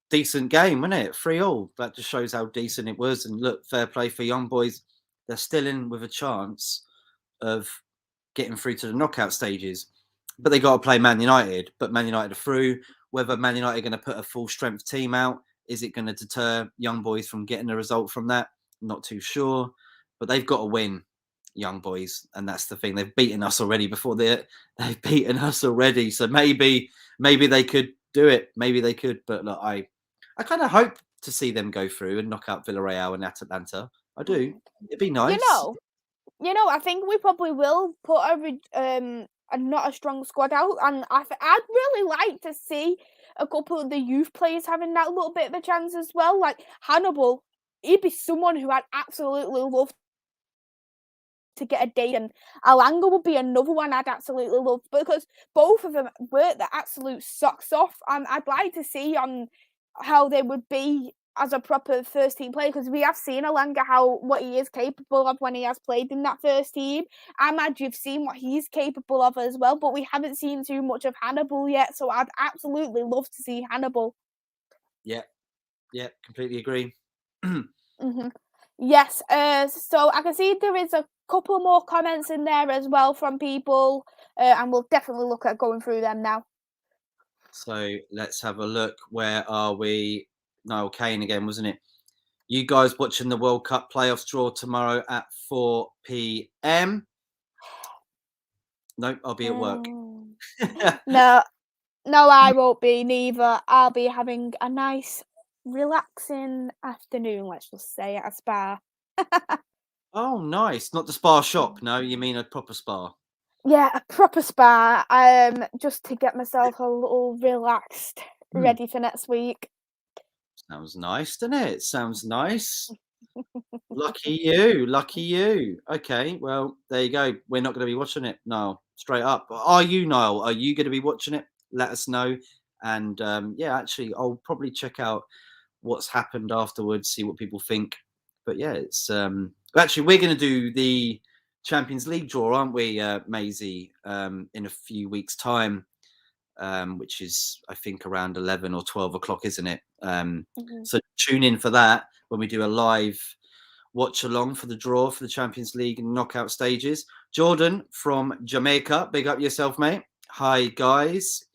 Decent game, wasn't it? 3-3. That just shows how decent it was. And look, fair play for Young Boys. They're still in with a chance of getting through to the knockout stages. But they got to play Man United. But Man United are through. Whether Man United are going to put a full strength team out, is it going to deter Young Boys from getting a result from that? Not too sure. But they've got to win, Young Boys. And that's the thing. They've beaten us already before they've beaten us already. So maybe they could do it. Maybe they could. But look, I kind of hope to see them go through and knock out Villarreal and Atalanta. I do. It'd be nice. I think we probably will put a not a strong squad out, and I'd really like to see a couple of the youth players having that little bit of a chance as well. Like Hannibal, he'd be someone who I'd absolutely love to get a date, and Alanga would be another one I'd absolutely love, because both of them work their absolute socks off, and I'd like to see on how they would be as a proper first team player, because we have seen Alanga what he is capable of when he has played in that first team. I'm glad you've seen what he's capable of as well, but we haven't seen too much of Hannibal yet, so I'd absolutely love to see Hannibal. Yeah, completely agree. Mm-hmm. Yes, so I can see there is a couple more comments in there as well from people, and we'll definitely look at going through them now. So let's have a look. Where are we? Niall Kane again, wasn't it? You guys watching the World Cup playoffs draw tomorrow at 4 p.m? Nope, I'll be at work. No, I won't be neither. I'll be having a nice, relaxing afternoon, let's just say, at a spa. Oh, nice. Not the spa shop, no? You mean a proper spa? Yeah, a proper spa. Just to get myself a little relaxed, ready for next week. Sounds nice, doesn't it? Sounds nice. Lucky you. Lucky you. Okay, well, there you go. We're not going to be watching it, Niall. Straight up. Are you, Niall? Are you going to be watching it? Let us know. And yeah, actually, I'll probably check out what's happened afterwards, see what people think. But yeah, it's actually, we're going to do the Champions League draw, aren't we, Maisie, in a few weeks' time, which is, I think, around 11 or 12 o'clock, isn't it? So tune in for that when we do a live watch along for the draw for the Champions League and knockout stages. Jordan from Jamaica, big up yourself, mate. Hi, guys.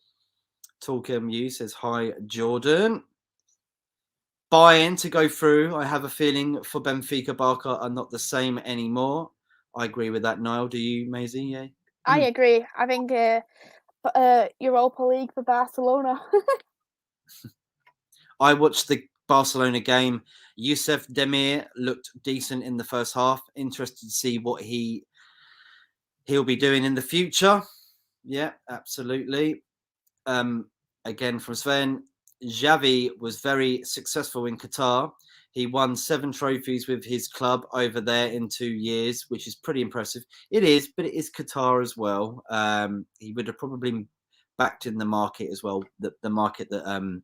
Talk MU says hi, Jordan. Buy-in to go through. I have a feeling for Benfica, Barca are not the same anymore. I agree with that, Niall. Do you, Maisie? Yeah. I agree. I think Europa League for Barcelona. I watched the Barcelona game. Youssef Demir looked decent in the first half. Interested to see what he'll be doing in the future. Yeah, absolutely. Again from Sven, Xavi was very successful in Qatar. He won 7 trophies with his club over there in 2 years, which is pretty impressive. It is, but it is Qatar as well. He would have probably backed in the market as well, the market that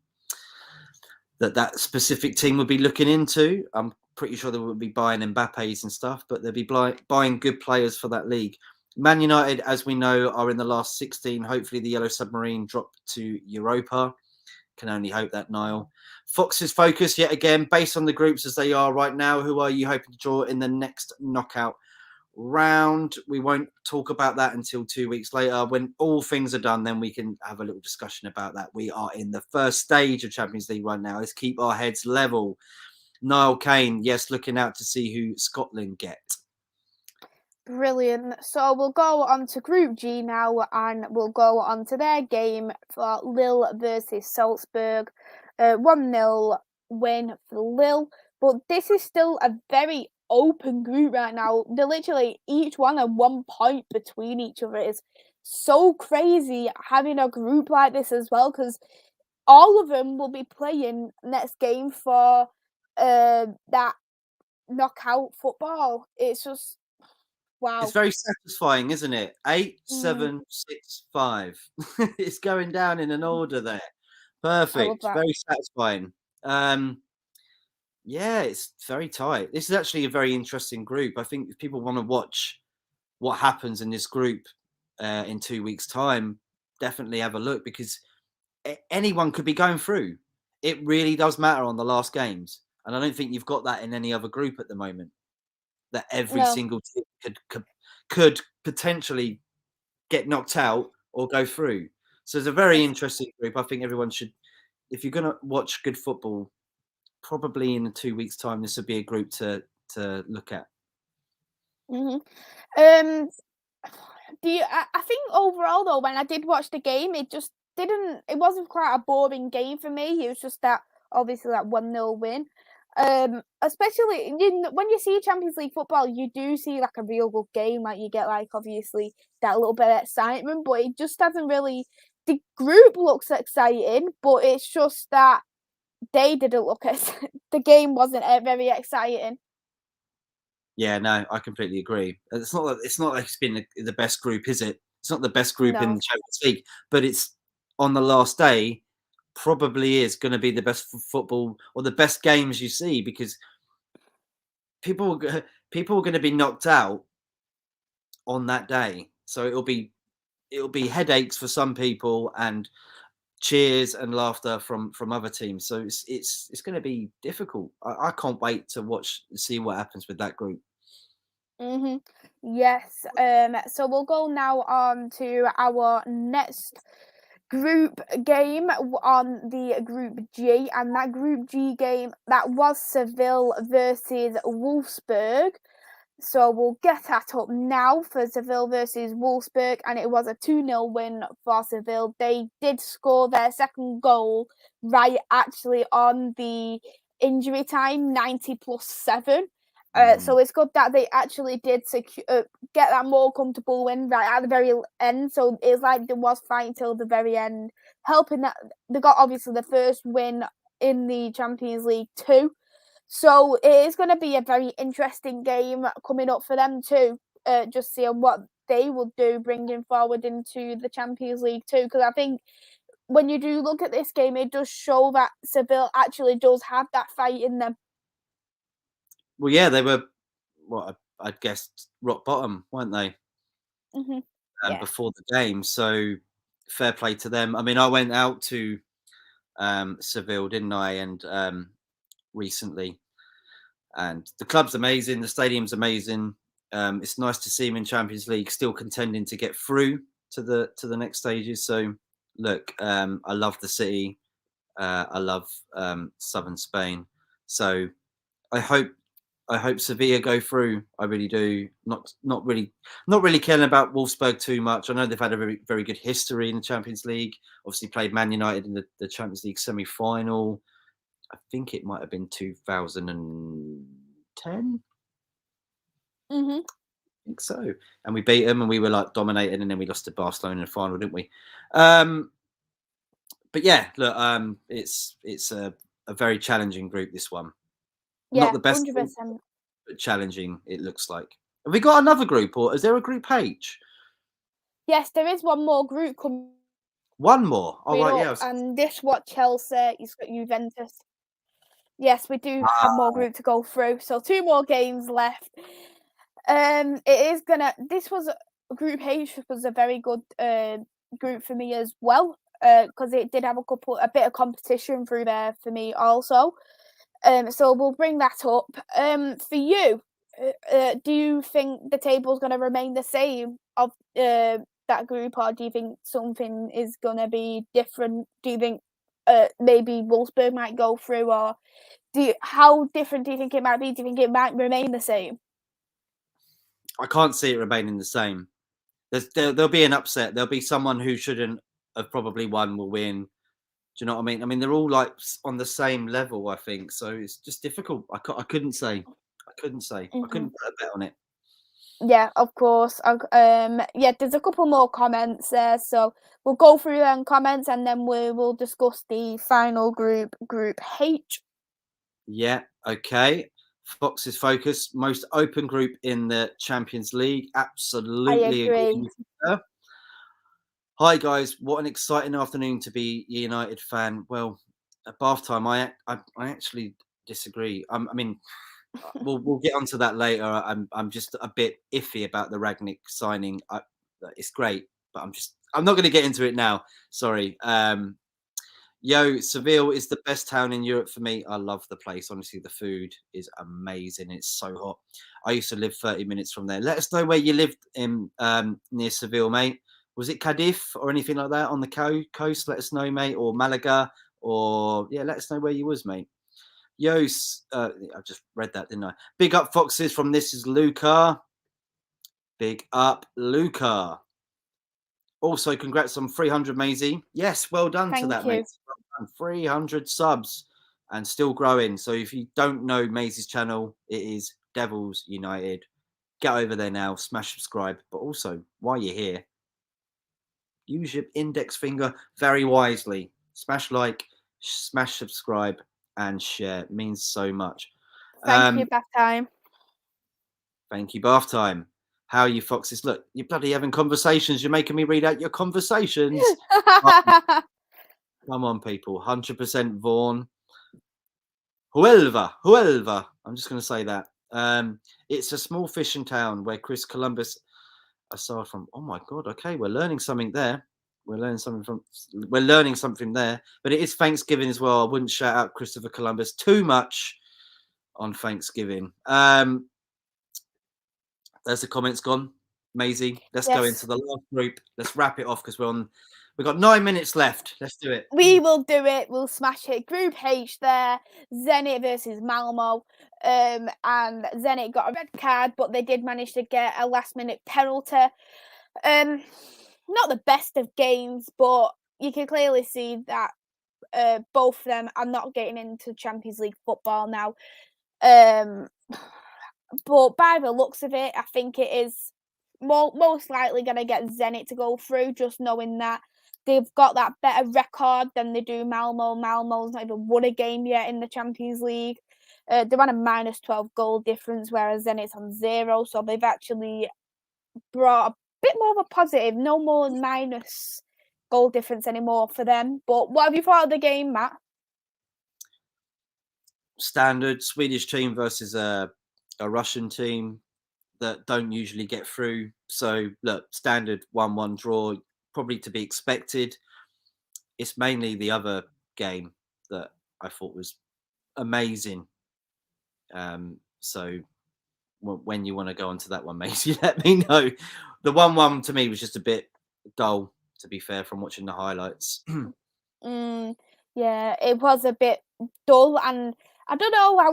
that specific team would be looking into. I'm pretty sure they would be buying Mbappe's and stuff, but they'll be buying good players for that league. Man United, as we know, are in the last 16. Hopefully the Yellow Submarine drop to Europa. Can only hope that, Niall. Fox's focus, yet again, based on the groups as they are right now, who are you hoping to draw in the next knockout round? We won't talk about that until 2 weeks later. When all things are done, then we can have a little discussion about that. We are in the first stage of Champions League right now. Let's keep our heads level. Niall Kane, yes, looking out to see who Scotland get. Brilliant. So we'll go on to Group G now, and we'll go on to their game for Lille versus Salzburg. 1-0 win for Lille. But this is still a very open group right now. They're literally each one at 1 point between each other. It's so crazy having a group like this as well, because all of them will be playing next game for that knockout football. It's just wow. It's very satisfying, isn't it? 8, Mm. 7, 6, 5. It's going down in an order there. I love Perfect. that. Very satisfying. Yeah, it's very tight. This is actually a very interesting group. I think if people want to watch what happens in this group in 2 weeks' time, definitely have a look, because anyone could be going through. It really does matter on the last games, and I don't think you've got that in any other group at the moment. That every No. single team could potentially get knocked out or go through. So it's a very Yes. interesting group. I think everyone should, if you're going to watch good football, probably in 2 weeks' time, this would be a group to look at. Mhm. I think overall though, when I did watch the game, it just didn't. It wasn't quite a boring game for me. It was just that obviously that 1-0 win. Especially when you see Champions League football, you do see like a real good game. Like you get like obviously that little bit of excitement, but it just doesn't really. The group looks exciting, but it's just that they didn't look the game wasn't very exciting. Yeah, no, I completely agree. It's not like it's been the best group, is it? It's not the best group in No. the Champions League, but it's on the last day probably is going to be the best football or the best games you see, because people are going to be knocked out on that day. So it'll be headaches for some people and cheers and laughter from other teams. So it's going to be difficult. I can't wait to see what happens with that group. Mhm. Yes. So we'll go now on to our next group game on the Group G, and that Group G game that was Seville versus Wolfsburg. So we'll get that up now for Seville versus Wolfsburg, and it was a 2-0 win for Seville. They did score their second goal right actually on the injury time, 90+7. So it's good that they actually did get that more comfortable win right at the very end. So it's like there was fighting till the very end, helping that they got obviously the first win in the Champions League too. So it is going to be a very interesting game coming up for them too. Just seeing what they will do bringing forward into the Champions League too. Because I think when you do look at this game, it does show that Seville actually does have that fight in them. Well, yeah, they were what I'd guess rock bottom, weren't they? Mm-hmm. Yeah. Before the game, so fair play to them. I mean, I went out to Seville, didn't I? And recently, and the club's amazing, the stadium's amazing. It's nice to see them in Champions League, still contending to get through to the next stages. So, look, I love the city. I love southern Spain. So I hope Sevilla go through. I really do. Not really caring about Wolfsburg too much. I know they've had a very very good history in the Champions League. Obviously played Man United in the Champions League semi-final. I think it might have been 2010. Mm-hmm. I think so. And we beat them, and we were like dominated, and then we lost to Barcelona in the final, didn't we? But yeah, look, it's a very challenging group. This one, not Yeah, the best, 100%. but challenging. It looks like. Have we got another group, or is there a group H? Yes, there is one more group coming One more. Oh right, up, yeah. and this what Chelsea, you've got Juventus. Yes, we do have more Ah, group to go through. So 2 more games left. It is gonna. This was Group H was a very good group for me as well, because it did have a bit of competition through there for me also. So we'll bring that up. For you, do you think the table's gonna remain the same of that group, or do you think something is gonna be different? Do you think maybe Wolfsburg might go through, or how different do you think it might be? Do you think it might remain the same? I can't see it remaining the same. There'll be an upset. There'll be someone who shouldn't have probably won will win. Do you know what I mean? I mean, they're all like on the same level, I think. So it's just difficult. I couldn't say. I couldn't say. I couldn't put a bet on it. Yeah, of course. Yeah, there's a couple more comments there, so we'll go through them comments and then we will discuss the final group, Group H. Yeah. Okay. Fox's focus, most open group in the Champions League. Absolutely agree. with her. Hi guys, what an exciting afternoon to be a United fan. Well, at bath time, I actually disagree. I mean, we'll get onto that later. I'm just a bit iffy about the Ragnick signing. It's great, but I'm not going to get into it now. Sorry. Seville is the best town in Europe for me. I love the place. Honestly, the food is amazing. It's so hot. I used to live 30 minutes from there. Let us know where you lived in near Seville, mate. Was it Cadiz or anything like that on the coast? Let us know, mate. Or Malaga, or let us know where you was, mate. I just read that, didn't I? Big up Foxes from This Is Luca. Big up Luca. Also, congrats on 300, Maisie. Yes, well done. Thank to that, you. mate. Well done. 300 subs and still growing. So if you don't know Maisie's channel, it is Devils United. Get over there now, smash subscribe. But also, while you're here, use your index finger very wisely. Smash like, smash subscribe, and share. It means so much. Thank you, bath time. Thank you, bath time. How are you, Foxes? Look, you're bloody having conversations. You're making me read out your conversations. Come on, people. 100% Vaughan. Huelva. I'm just going to say that. It's a small fishing town where Chris Columbus aside from. Oh my God. Okay, we're learning something there. We're learning something there. But it is Thanksgiving as well. I wouldn't shout out Christopher Columbus too much on Thanksgiving. There's the comments gone. Maisie, let's go into the last group. Let's wrap it off because we've got 9 minutes left. Let's do it. We will do it. We'll smash it. Group H there. Zenit versus Malmo. And Zenit got a red card, but they did manage to get a last-minute penalty. Not the best of games, but you can clearly see that both of them are not getting into Champions League football now. But by the looks of it, I think it is most likely going to get Zenit to go through, just knowing that they've got that better record than they do Malmo. Malmo's not even won a game yet in the Champions League. They're on a -12 goal difference, whereas Zenit's on 0. So they've actually brought a bit more of a positive. No more minus goal difference anymore for them. But what have you thought of the game, Matt? Standard Swedish team versus a Russian team that don't usually get through. So look, standard 1-1 draw, probably to be expected. It's mainly the other game that I thought was amazing. So when you want to go onto that one, Maisie, let me know. The 1-1 to me was just a bit dull, to be fair, from watching the highlights. Yeah, it was a bit dull, and I don't know. I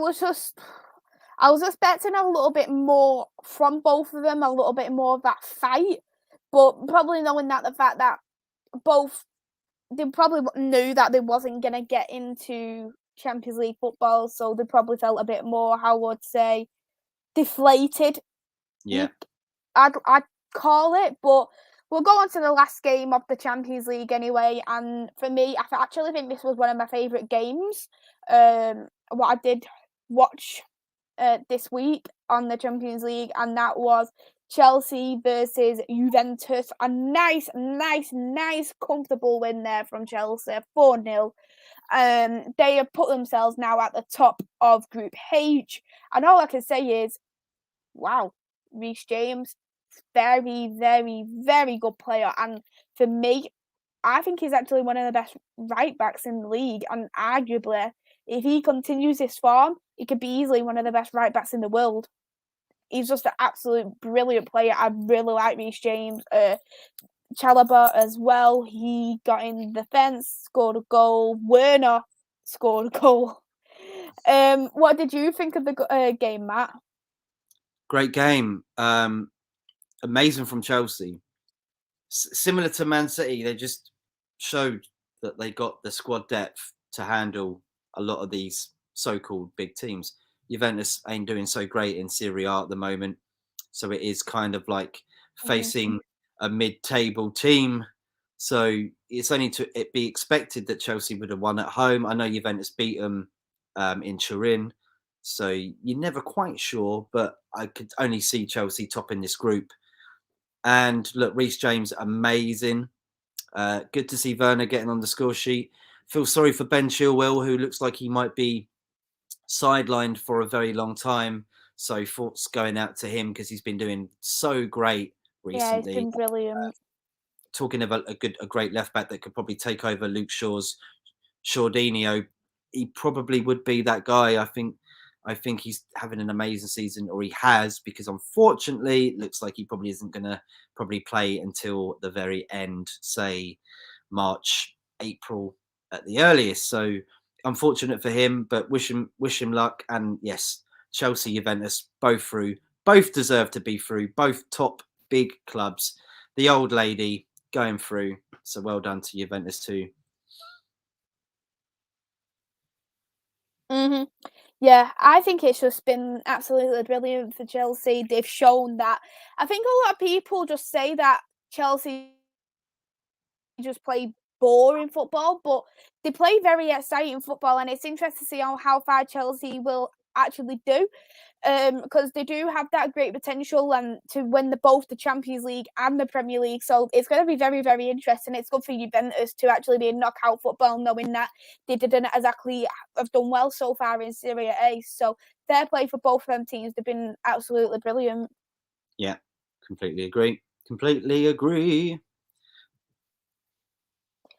was expecting a little bit more from both of them, a little bit more of that fight, but probably knowing that the fact that they probably knew that they wasn't gonna get into Champions League football, so they probably felt a bit more, I would say, deflated. Yeah, I'd call it, but we'll go on to the last game of the Champions League anyway. And for me, I actually think this was one of my favourite games. What I did watch this week on the Champions League, and that was Chelsea versus Juventus. A nice, comfortable win there from Chelsea, 4-0. They have put themselves now at the top of Group H, and all I can say is, wow, Reece James, very, very good player. And for me, I think he's actually one of the best right backs in the league. And arguably, if he continues this form, he could be easily one of the best right backs in the world. He's just an absolute brilliant player. I really like Reece James. Chalobah as well. He got in the fence, scored a goal. Werner scored a goal. What did you think of the game, Matt? Great game. amazing from Chelsea. Similar to Man City, they just showed that they got the squad depth to handle a lot of these so-called big teams. Juventus ain't doing so great in Serie A at the moment, so it is kind of like facing a mid-table team. So it's only to it be expected that Chelsea would have won at home. I know Juventus beat them in Turin, so you're never quite sure, but I could only see Chelsea topping this group. And look, Reece James, amazing. Good to see Werner getting on the score sheet. Feel sorry for Ben Chilwell, who looks like he might be sidelined for a very long time. So thoughts going out to him because he's been doing so great recently. Yeah, he's been brilliant. Talking about a great left back that could probably take over Luke Shaw's Shordinho, he probably would be that guy. I think he's having an amazing season, or he has, because unfortunately it looks like he probably isn't going to probably play until the very end, say March, April at the earliest. So unfortunate for him, but wish him luck. And yes, Chelsea, Juventus, both through, both deserve to be through, both top big clubs. The old lady going through. So well done to Juventus too. Yeah, I think it's just been absolutely brilliant for Chelsea. They've shown that. I think a lot of people just say that Chelsea just play boring football, but they play very exciting football, and it's interesting to see how far Chelsea will actually do, because they do have that great potential and to win both the Champions League and the Premier League. So it's going to be very, very interesting. It's good for Juventus to actually be in knockout football, knowing that they didn't exactly have done well so far in Serie A. So fair play for both of them teams. They've been absolutely brilliant. Yeah, completely agree. Completely agree.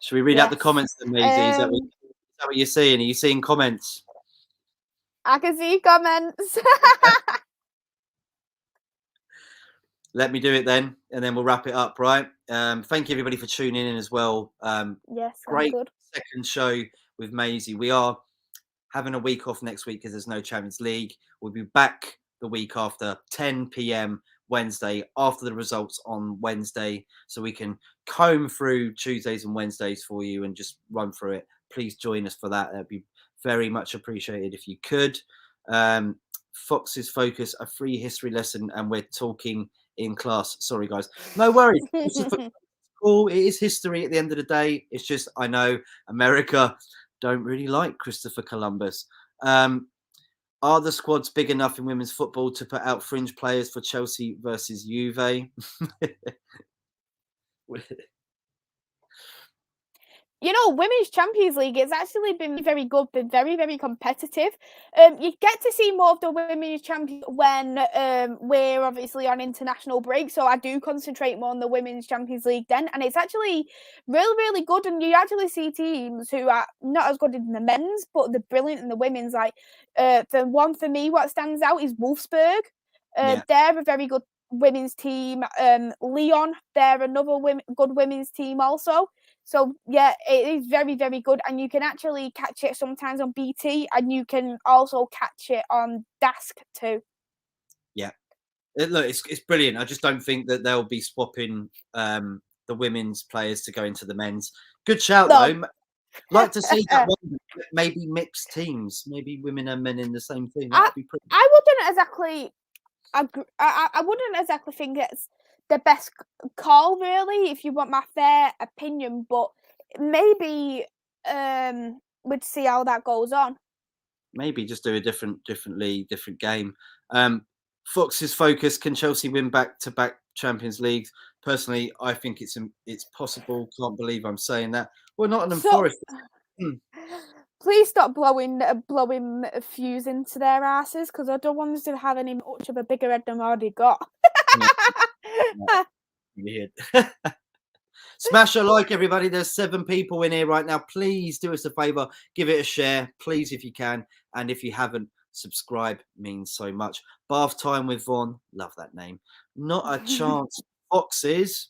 Should we read out the comments then, Maisie? Is that what you're seeing? Are you seeing comments? I can see comments. Let me do it then, and then we'll wrap it up, right? Thank you, everybody, for tuning in as well. Yes, great good. second show with Maisie. We are having a week off next week because there's no Champions League. We'll be back the week after, 10 p.m. Wednesday, after the results on Wednesday, so we can comb through Tuesdays and Wednesdays for you and just run through it. Please join us for that. That'd be very much appreciated if you could. Fox's Focus, a free history lesson, and we're talking in class. Sorry, guys. No worries. Cool. It is history at the end of the day. It's just, I know America don't really like Christopher Columbus. Are the squads big enough in women's football to put out fringe players for Chelsea versus Juve? You know, Women's Champions League, it's actually been very good, been very, very competitive. You get to see more of the Women's Champions when we're obviously on international break, so I do concentrate more on the Women's Champions League then, and it's actually really, really good, and you actually see teams who are not as good in the men's, but they're brilliant in the women's. Like, for me, what stands out is Wolfsburg. They're a very good women's team. Lyon, they're another good women's team also. So, yeah, it is very, very good. And you can actually catch it sometimes on BT, and you can also catch it on Dask too. Yeah. Look, it's brilliant. I just don't think that they'll be swapping the women's players to go into the men's. Good shout, though. Like to see that one, maybe mixed teams, maybe women and men in the same team. That'd be pretty. I wouldn't exactly I wouldn't exactly think it's the best call, really, if you want my fair opinion, but maybe we'd see how that goes on. Maybe just do a different league, different game. Fox's Focus, can Chelsea win back-to-back Champions Leagues? Personally, I think it's possible. Can't believe I'm saying that. Well, Nottingham Forest. Please stop blowing fuse into their asses, because I don't want them to have any much of a bigger head than I already got. Weird. Smash a like, everybody. There's 7 people in here right now. Please do us a favor, give it a share, please, if you can. And if you haven't, subscribe, means so much. Bath Time with Vaughn, love that name. Not a chance. Foxes.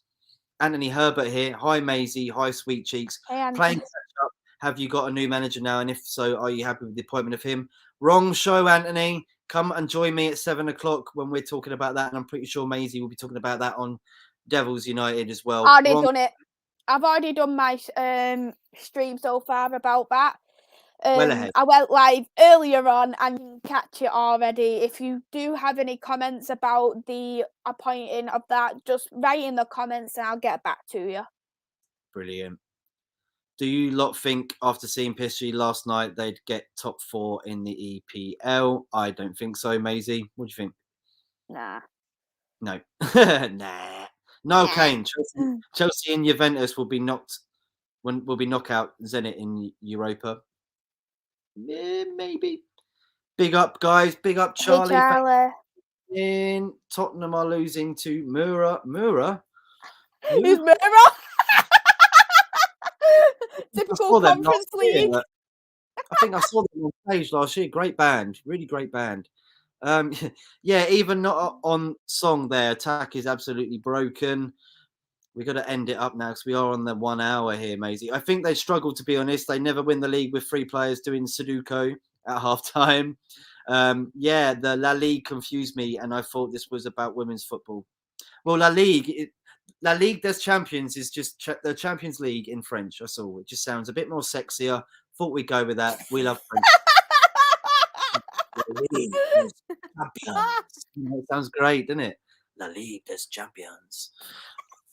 Anthony Herbert here. Hi, Maisie. Hi, Sweet Cheeks. Hey, Playing catch up. Have you got a new manager now? And if so, are you happy with the appointment of him? Wrong show, Anthony. come and join me at 7 o'clock when we're talking about that. And I'm pretty sure Maisie will be talking about that on Devils United as well. I've already done it. I've already done my stream so far about that. Well ahead. I went live earlier on and you can catch it already. If you do have any comments about the appointing of that, just write in the comments and I'll get back to you. Brilliant. Do you lot think after seeing PSG last night they'd get top 4 in the EPL? I don't think so, Maisie. What do you think? Nah. No. Nah. No, Kane. Chelsea and Juventus will be knockout Zenit in Europa. Yeah, maybe. Big up, guys. Big up, Charlie. Hey, Charlie. In Tottenham are losing to Mura. Who's Mura? Typical Conference League. I think I saw them on stage last year. Great band. Really great band. Yeah, even not on song, their attack is absolutely broken. We've got to end it up now because we are on the 1 hour here, Maisie. I think they struggle, to be honest. They never win the league with 3 players doing Sudoku at halftime. Yeah, the La Ligue confused me, and I thought this was about women's football. Well, La Ligue des Champions is just the Champions League in French. That's all. It just sounds a bit more sexier. Thought we'd go with that. We love French. La Ligue des Champions. It sounds great, doesn't it? La Ligue des Champions.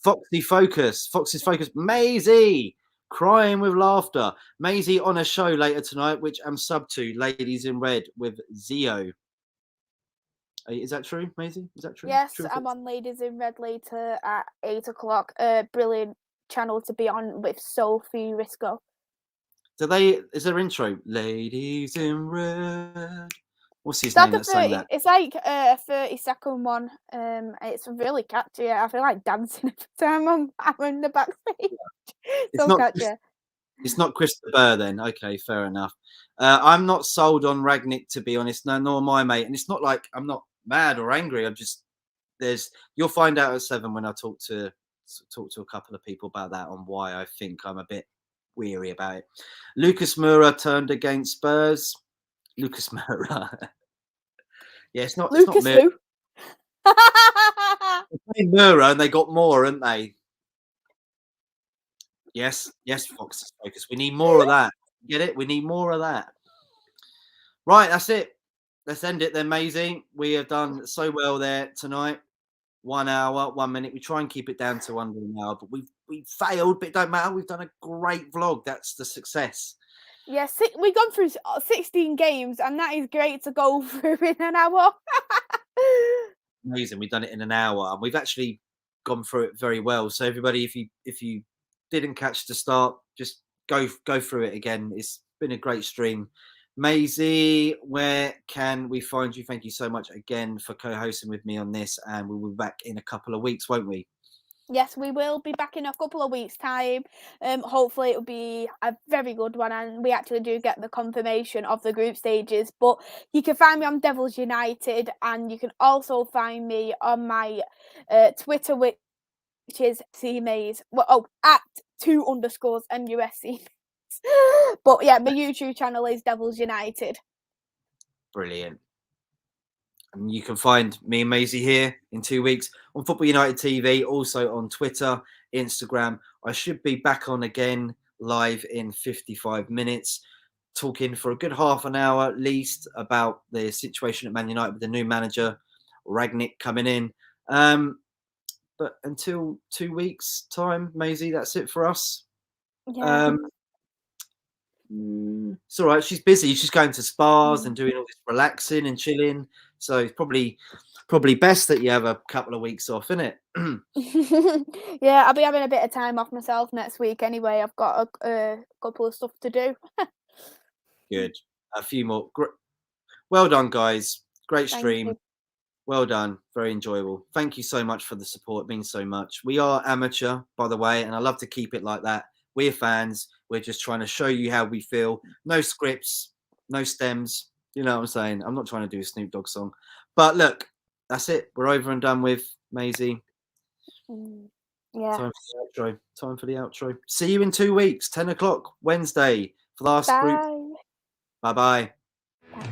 Foxy's Focus. Maisie crying with laughter. Maisie on a show later tonight, which I'm sub to, Ladies in Red with Zio. Is that true, Maisie? Is that true? Yes, true I'm on Ladies in Red later at 8 o'clock. Brilliant channel to be on with Sophie Risco. Is there intro? Ladies in Red. What's his name that's saying that? It's like a 30-second one. It's really catchy. I feel like dancing every time I'm in the backstage. It's so catchy. It's not Christopher Burr then. Okay, fair enough. I'm not sold on Ragnick, to be honest. No, nor am I, mate. And it's not like I'm not mad or angry. I'm just you'll find out at 7 when I talk to a couple of people about that on why I think I'm a bit weary about it. Lucas Moura turned against Spurs. Lucas Moura. Yeah, it's not Lucas Moura. Who? They Moura and they got more, haven't they? Yes, Fox's Focus. We need more of that. Get it? We need more of that. Right, that's it. Let's end it then, Maisie. We have done so well there tonight. 1 hour, 1 minute. We try and keep it down to under an hour, but we've failed, but it don't matter. We've done a great vlog. That's the success. Yes, we've gone through 16 games, and that is great to go through in an hour. Amazing. We've done it in an hour, and we've actually gone through it very well. So everybody, if you didn't catch the start, just go through it again. It's been a great stream. Maisie, where can we find you? Thank you so much again for co-hosting with me on this, and we'll be back in a couple of weeks, won't we? Yes, we will be back in a couple of weeks' time. Hopefully it'll be a very good one, and we actually do get the confirmation of the group stages. But you can find me on Devils United, and you can also find me on my Twitter, which is CMays. Well, at 2_ MUSC. But yeah, my YouTube channel is Devils United. Brilliant. And you can find me and Maisie here in 2 weeks on Football United TV, also on Twitter, Instagram. I should be back on again live in 55 minutes, talking for a good half an hour at least about the situation at Man United with the new manager, Ragnick, coming in. But until 2 weeks' time, Maisie, that's it for us. Yeah. It's all right. She's busy. She's going to spas and doing all this relaxing and chilling. So it's probably best that you have a couple of weeks off, isn't it? Yeah, I'll be having a bit of time off myself next week anyway. I've got a couple of stuff to do. Good. A few more. Well done, guys. Great stream. Well done. Very enjoyable. Thank you so much for the support. It means so much. We are amateur, by the way, and I love to keep it like that. We're fans. We're just trying to show you how we feel. No scripts, no stems. You know what I'm saying? I'm not trying to do a Snoop Dogg song. But look, that's it. We're over and done with, Maisie. Yeah. Time for the outro. See you in 2 weeks, 10 o'clock Wednesday for the last group. Bye. Bye-bye. Bye.